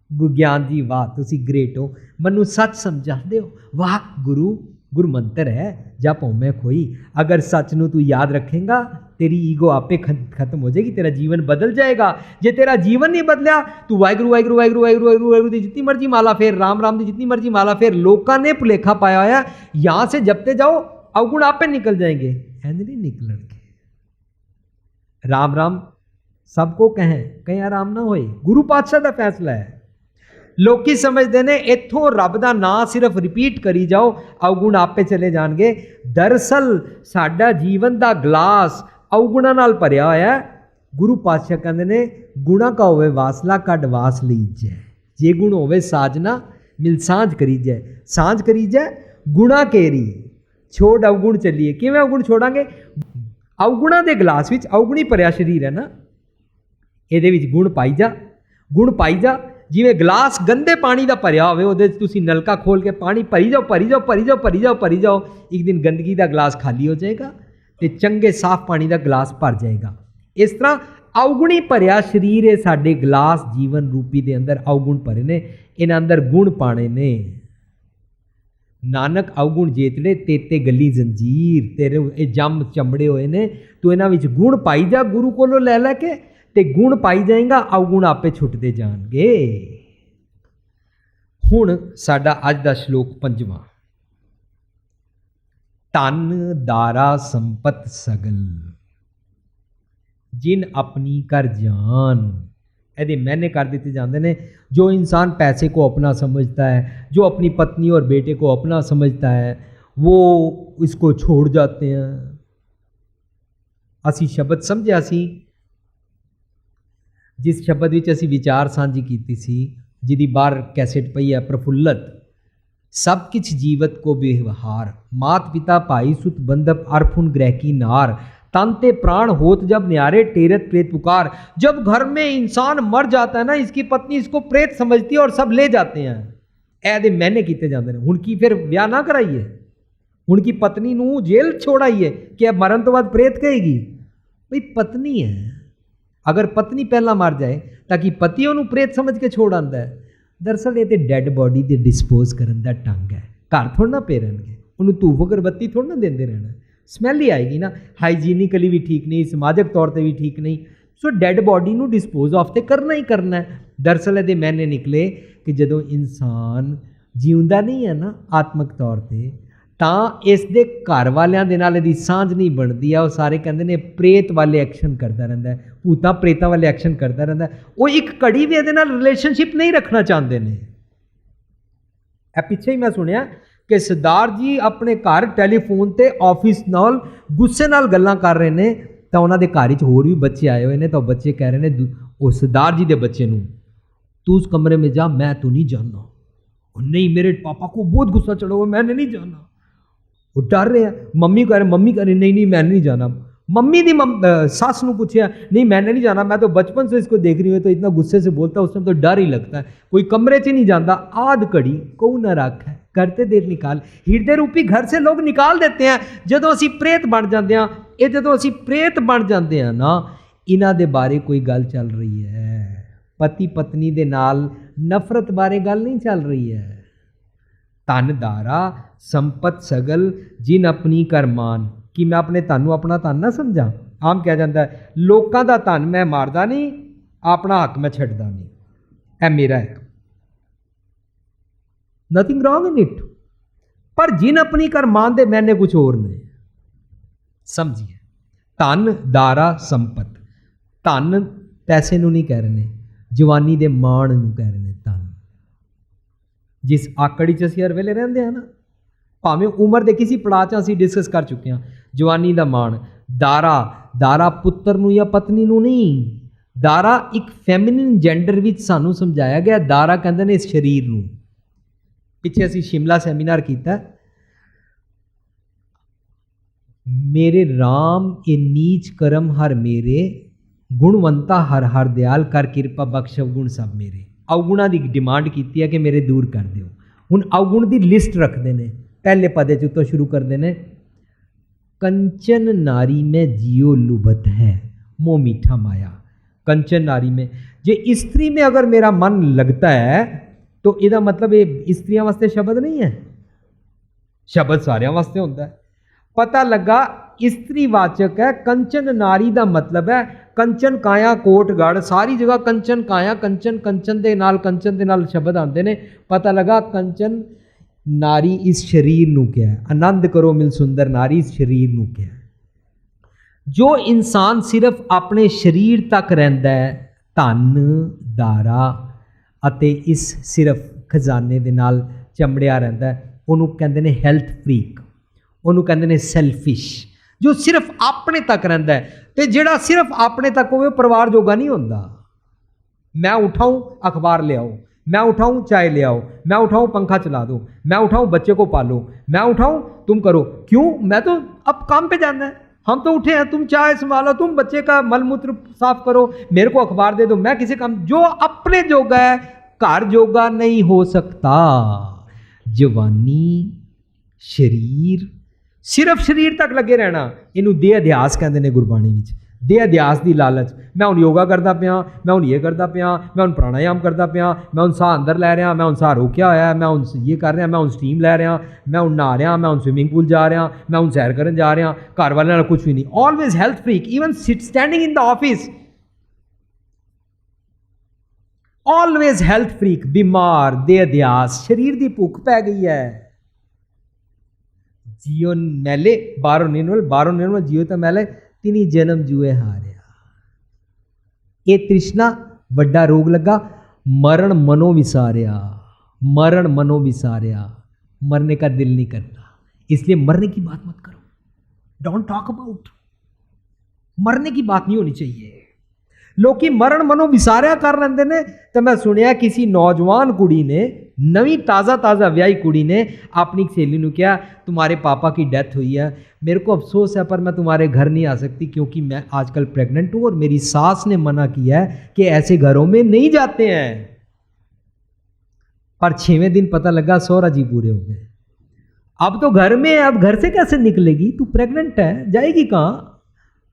ज्ञान जी वाह तुसी ग्रेट हो, मैनू सच समझाते हो। वाह गुरु, गुरु मंत्र है जप होमे खोई। अगर सच नूं तू याद रखेगा तेरी ईगो आपे खत्म हो जाएगी, तेरा जीवन बदल जाएगा। जे तेरा जीवन नहीं बदलिया तू वाहिगुरू वाहिगुरू वाहिगुरू वाहिगुरू वाहिगुरू वाहिगुरू दी जितनी मर्जी माला फेर, राम राम दी जितनी मर्जी माला फेर। लोगों ने भुलेखा पाया होया यहाँ से जपते जाओ अवगुण आपे निकल जाएंगे, इंज नहीं निकलणगे। राम राम सबको कहें आराम ना होए। गुरु पातशाह का फैसला है। लोकी समझते ने इत्थों रब का नाम सिर्फ रिपीट करी जाओ अवगुण आपे चले जाएंगे। दरअसल साडा जीवन का गिलास अवगुणा नाल भरिया होया। गुरु पातशाह कहते ने गुणा का होवे वासला कड वास लीजै। जे गुण होवे साजना मिल सांझ करीजै। सांझ करीजै गुणा केरी छोड़ अवगुण चलिए। किवें अवगुण छोड़ांगे? अवगुणा के गिलास विच अवगुणी भरिया शरीर है ना, ये गुण पाई जा, गुण पाई जा। जिवें गिलास गंदे पानी का भरिया होवे उहदे च तुसीं नलका खोल के पानी भरी जाओ भरी जाओ भरी जाओ भरी जाओ भरी जाओ, एक दिन गंदगी का गिलास खाली हो जाएगा तो चंगे साफ पानी का गिलास भर जाएगा। इस तरह अवगुणी भरिया शरीर है साडे गिलास जीवन रूपी दे अंदर अवगुण भरे ने, इन्हां अंदर गुण पाने ने। नानक अवगुण जेतड़े तेते गली जंजीर, तेरे ये जम चमड़े होए ने, तो इन्हां विच गुण पाई जा गुरु कोलों लै लैके ते गुण पाई जाएगा, अवगुण आपे छुटते जाएंगे। हुण साडा अज दा श्लोक 5वां। धन दारा संपत सगल जिन अपनी कर जान। यदि मैंने कर दिते जाते हैं। जो इंसान पैसे को अपना समझता है, जो अपनी पत्नी और बेटे को अपना समझता है, वो इसको छोड़ जाते हैं। असी शब्द समझिया सी, जिस शब्द विच असी विचार सांझी कीती सी, जिहदी बाहर कैसेट पई है, प्रफुल्लत सब किछ जीवत को व्यवहार, मात पिता भाई सुत बंधप अरफुन ग्रह की नार, तन ते प्राण होत जब न्यारे टेरत प्रेत पुकार। जब घर में इंसान मर जाता है ना, इसकी पत्नी इसको प्रेत समझती है और सब ले जाते हैं। ऐदे मैंने कीते जाते हैं। हुण की फिर ब्याह ना कराइए, हुण की पत्नी नूं जेल छोड़ाइए कि अब मरण तो बाद प्रेत कहेगी? भाई पत्नी है, अगर पत्नी पहला मर जाए ताकि पति उन्होंने प्रेत समझ के छोड़ आंदा है। दरअसल ये तो डैड बॉडी के डिस्पोज करने का ढंग है। घर थोड़ा ना पे रहणगे, उन्होंने धूफ अगरबत्ती थोड़ा ना देंदे रहना, स्मैल ही आएगी ना। हाइजीनिकली भी ठीक नहीं, समाजक तौर पर भी ठीक नहीं। सो डैड बॉडी को डिस्पोज ऑफ तो करना ही करना है। दरअसल ये मैंने निकले कि जो इंसान जीवंदा नहीं है ना आत्मक तौर पर, तो इस दे घर वालियां दे नाल इहदी सांझ नहीं बनती है। वो सारे कहते हैं प्रेत वाले एक्शन करता रहता है, भूतां प्रेतां वाले एक्शन करता रहता है। वो एक कड़ी भी इहदे नाल रिलेशनशिप नहीं रखना चाहते हैं। पिछे ही मैं सुनिया कि सरदार जी अपने घर टैलीफोन ते ऑफिस नाल गुस्से नाल गल्लां कर रहे हैं, तो उन्होंने घर च होर भी बच्चे आए हुए हैं, तो बच्चे कह रहे हैं उस सरदार जी के बच्चे नूं, तू उस कमरे में जा, मैं तो नहीं जाना। नहीं, मेरे पापा को बहुत गुस्सा चढ़ा हुआ, मैंने नहीं जाना। वो डर रहे हैं। मम्मी कह रहे नहीं मैंने नहीं जाना। मम्मी दी सास नूं पूछया, नहीं मैंने नहीं जाना, मैं तो बचपन से इसको देख रही हूँ, तो इतना गुस्से से बोलता है, उस टाइम तो डर ही लगता है। कोई कमरे च नहीं जाता। आध घड़ी को न रख है, करते देर निकाल। हिरदे रूपी घर से लोग निकाल देते हैं जदों असी प्रेत बन जाते हैं। ये जदों असी प्रेत बन जाते हैं ना, इन्हां दे बारे कोई गल चल रही है। पति पत्नी दे नाल नफरत बारे गल नहीं चल रही है। धन दारा संपत सगल जिन अपनी कर मान। कि मैं अपने धन को अपना धन ना समझा। आम कहा जाता है लोगों का धन मैं मारदा नहीं, अपना हक मैं छड्डदा नहीं, ऐ मेरा है। Nothing wrong in it. पर जिन अपनी कर मान दे मैंने कुछ और ने। समझिए, धन दारा संपत। धन पैसे नूं नहीं कह रहे, जवानी दे मान नूं कह रहे धन। जिस आकड़ी च असीं हर वेले रहिंदे हैं ना, भावें उम्र के किसी पड़ाव च असीं डिस्कस कर चुके हैं। जवानी का मान, दारा, दारा पुत्र नूं या पत्नी नूं नहीं, दारा एक फैमिनिन जेंडर विच सानूं समझाया गया। दारा कहंदे ने इस शरीर नूं। पिछे असीं शिमला सैमीनार कीता, मेरे राम ए नीच करम हर मेरे, गुणवंता हर हर दयाल कर किरपा बख्श अवगुण सब मेरे। अवगुणा की डिमांड की है कि मेरे दूर कर दिओ। हुण अवगुण की लिस्ट रखते हैं, पहले पदे च उत्तों शुरू करते हैं। कंचन नारी में जियो लुभत है, मोह मीठा माया। कंचन नारी में, जे स्त्री में अगर मेरा मन लगता है तो इसका मतलब ये स्त्रियों वास्ते शब्द नहीं है, शब्द सारियां वास्ते होता है। पता लगा स्त्रीवाचक है। कंचन नारी का मतलब है कंचन काया कोटगढ़, सारी जगह कंचन काया, कंचन कंचन के नाल शब्द आते हैं। पता लगा कंचन नारी इस शरीर नूं क्या है। आनंद करो मिल सुंदर नारी इस शरीर नूं क्या है। ਜੋ ਇਨਸਾਨ ਸਿਰਫ ਆਪਣੇ ਸਰੀਰ ਤੱਕ ਰਹਿੰਦਾ ਹੈ, ਧਨ ਦਾਰਾ ਅਤੇ ਇਸ ਸਿਰਫ ਖਜ਼ਾਨੇ ਦੇ ਨਾਲ ਚੰਬੜਿਆ ਰਹਿੰਦਾ, ਉਹਨੂੰ ਕਹਿੰਦੇ ਨੇ ਹੈਲਥ ਫਰੀਕ, ਉਹਨੂੰ ਕਹਿੰਦੇ ਨੇ ਸੈਲਫਿਸ਼। ਜੋ ਸਿਰਫ ਆਪਣੇ ਤੱਕ ਰਹਿੰਦਾ ਹੈ, ਤੇ ਜਿਹੜਾ ਸਿਰਫ ਆਪਣੇ ਤੱਕ ਹੋਵੇ ਪਰਿਵਾਰ ਜੋਗਾ ਨਹੀਂ ਹੁੰਦਾ। मैं उठाऊं अखबार ले आओ, मैं उठाऊं चाय ले आओ, मैं उठाऊं पंखा चला दो, मैं उठाऊं बच्चे को पालो, मैं उठाऊं तुम करो। क्यों? मैं तो अब काम पे जाना है, हम तो उठे हैं, तुम चाय संभालो, तुम बच्चे का मल मूत्र साफ करो, मेरे को अखबार दे दो, मैं किसी काम। जो अपने जोगा है घर जोगा नहीं हो सकता। जवानी शरीर, सिर्फ शरीर तक लगे रहना, इनू देह अध्यास कहते हैं गुरबाणी में। देह अध्यास की लालच, मैं हूँ योगा करता पाया, मैं हूँ ये करता पाया, मैं हूँ प्राणायाम करता पाया, मैं हूँ साह अंदर लै रहा, मैं हूँ साह रोकिया होया, मैं हूँ ये कर रहा, मैं हूँ स्टीम लै रहा, मैं हूँ नहा रहा, मैं हूँ स्विमिंग पूल जा रहा, मैं हूँ सैर करन जा रहा, घर वाले नाल कुछ भी नहीं। Always health freak, even standing in the office, always health freak, बीमार, देह अध्यास, शरीर की भुख पै गई है। जियो मैले बाहरों निर्मल जियो तो मैले तिनी जन्म जुए हारिया। ये तृष्णा वड्डा रोग लगा, मरण मनो विसारिया, मरण मनो विसारिया, मरने का दिल नहीं करता, इसलिए मरने की बात मत करो, डोंट टॉक अबाउट, मरने की बात नहीं होनी चाहिए। लोग मरण मनो विसारिया कर लेंदे ने। तो मैं सुनिया किसी नौजवान कुड़ी ने, नवी ताज़ा व्याही कुड़ी ने अपनी सहेली ने कहा तुम्हारे पापा की डेथ हुई है, मेरे को अफसोस है पर मैं तुम्हारे घर नहीं आ सकती क्योंकि मैं आजकल प्रेग्नेंट हूँ और मेरी सास ने मना किया है कि ऐसे घरों में नहीं जाते हैं। पर 6वें दिन पता लगा सौरा जी पूरे हो गए, अब तो घर में है, अब घर से कैसे निकलेगी, तू प्रेग्नेंट है, जाएगी कहाँ।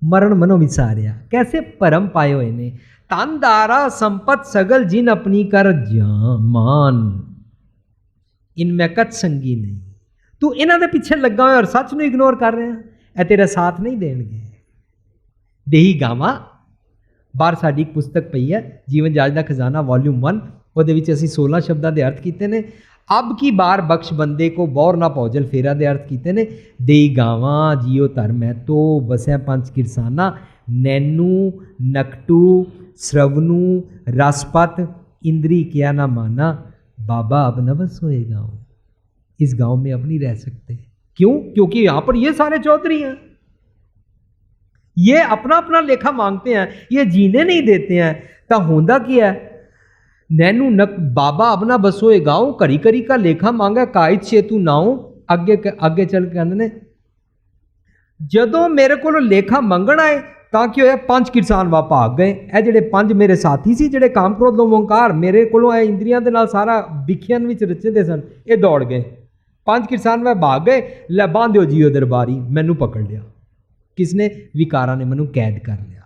मरण मनो विसारिया, कैसे परम पाए हुए ने। तन दारा संपत सगल जिन अपनी कर मान, इनमें कत संगी नहीं। तू इन्हां दे पिछे लगा हुआ और सच नूं इग्नोर कर रहे हैं, ए तेरा साथ नहीं देणगे। देही गावां बाहर साडी एक पुस्तक पई है जीवन जाच दा खजाना वॉल्यूम 1, ਉਹਦੇ ਵਿੱਚ ਅਸੀਂ 16 शब्दां ਦੇ अर्थ ਕੀਤੇ ਨੇ। अब की बार बख्श बंदे को बौर ना पौजल फेरा दे अर्थ कीते ने। देई गावां जियो धर्म है तो बसै पंच किरसाना, नैनू नकटू श्रवणु रसपत इंद्री किया ना माना, बाबा अब न बस होए गाँव, इस गांव में अब नहीं रह सकते। क्यों? क्योंकि यहाँ पर ये सारे चौधरी हैं, ये अपना अपना लेखा मांगते हैं, ये जीने नहीं देते हैं। तो होंदा क्या है, नैनू नक बाबा अपना बसोए गाँव, करी करी का लेखा मांगा कायद सेतु नाओ। अगे अगे चल के कहते हैं जदों मेरे को लेखा मंगण आए ਤਾਂ ਕੀ ਹੋਇਆ, 5 ਕਿਰਸਾਨ ਵਾ ਭਾਗ ਗਏ। ਇਹ ਜਿਹੜੇ 5 ਮੇਰੇ ਸਾਥੀ ਸੀ ਜਿਹੜੇ ਕਾਮ ਕ੍ਰੋਧ ਲੋਭ ਓਂਕਾਰ ਮੇਰੇ ਕੋਲੋਂ ਇਹ ਇੰਦਰੀਆਂ ਦੇ ਨਾਲ ਸਾਰਾ ਵਿਖਿਆਨ ਵਿੱਚ ਰਚਦੇ ਸਨ, ਇਹ ਦੌੜ ਗਏ। 5 ਕਿਰਸਾਨ ਵਾ ਭਾਗ ਗਏ, ਲੈ ਬਾਂਧਿਓ ਜੀਓ ਦਰਬਾਰੀ, ਮੈਨੂੰ ਪਕੜ ਲਿਆ। ਕਿਸਨੇ? ਵਿਕਾਰਾਂ ਨੇ ਮੈਨੂੰ ਕੈਦ ਕਰ ਲਿਆ।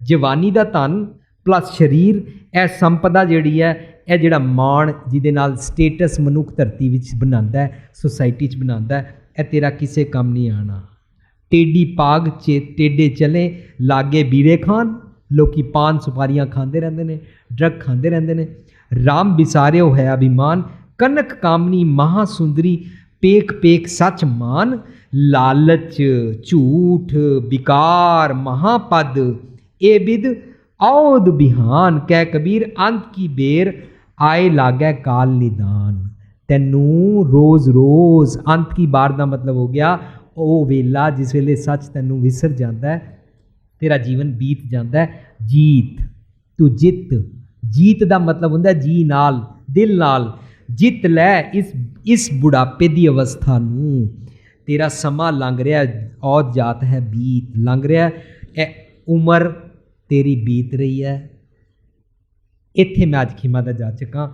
ਜਵਾਨੀ ਦਾ ਧਨ ਪਲੱਸ ਸਰੀਰ, ਇਹ ਸੰਪਦਾ ਜਿਹੜੀ ਹੈ, ਇਹ ਜਿਹੜਾ ਮਾਣ ਜਿਹਦੇ ਨਾਲ ਸਟੇਟਸ ਮਨੁੱਖ ਧਰਤੀ ਵਿੱਚ ਬਣਾਉਂਦਾ ਹੈ, ਸੁਸਾਇਟੀ 'ਚ ਬਣਾਉਂਦਾ ਹੈ, ਇਹ ਤੇਰਾ ਕਿਸੇ ਕੰਮ ਨਹੀਂ ਆਣਾ। टेडी पाग टेडे चले लागे बीड़े खान, लोकी पान सुपारियां खाते रहते हैं, ड्रग खाते रहते हैं। राम बिसारे है अभिमान, कनक कामनी महासुंदरी, पेक पेक सच मान, लालच झूठ विकार महापद, ए बिद औद बिहान, कै कबीर अंत की बेर, आए लागै काल निदान। तैनू रोज़ रोज़, अंत की बार का मतलब हो गया ਉਹ ਵੇਲਾ ਜਿਸ ਵੇਲੇ ਸੱਚ ਤੈਨੂੰ ਵਿਸਰ ਜਾਂਦਾ ਹੈ, ਤੇਰਾ ਜੀਵਨ ਬੀਤ ਜਾਂਦਾ ਹੈ। ਜੀਤ, ਤੂੰ ਜਿੱਤ, ਜੀਤ ਦਾ ਮਤਲਬ ਹੁੰਦਾ ਜੀ ਨਾਲ, ਦਿਲ ਨਾਲ ਜਿੱਤ ਲੈ ਇਸ ਬੁਢਾਪੇ ਦੀ ਅਵਸਥਾ ਨੂੰ। ਤੇਰਾ ਸਮਾਂ ਲੰਘ ਰਿਹਾ, ਔਦ ਜਾਤ ਹੈ ਬੀਤ, ਲੰਘ ਰਿਹਾ, ਇਹ ਉਮਰ ਤੇਰੀ ਬੀਤ ਰਹੀ ਹੈ। ਇੱਥੇ ਮੈਂ ਅੱਜ ਖਿਮਾ ਦਾ ਜਾ ਚੁੱਕਾ।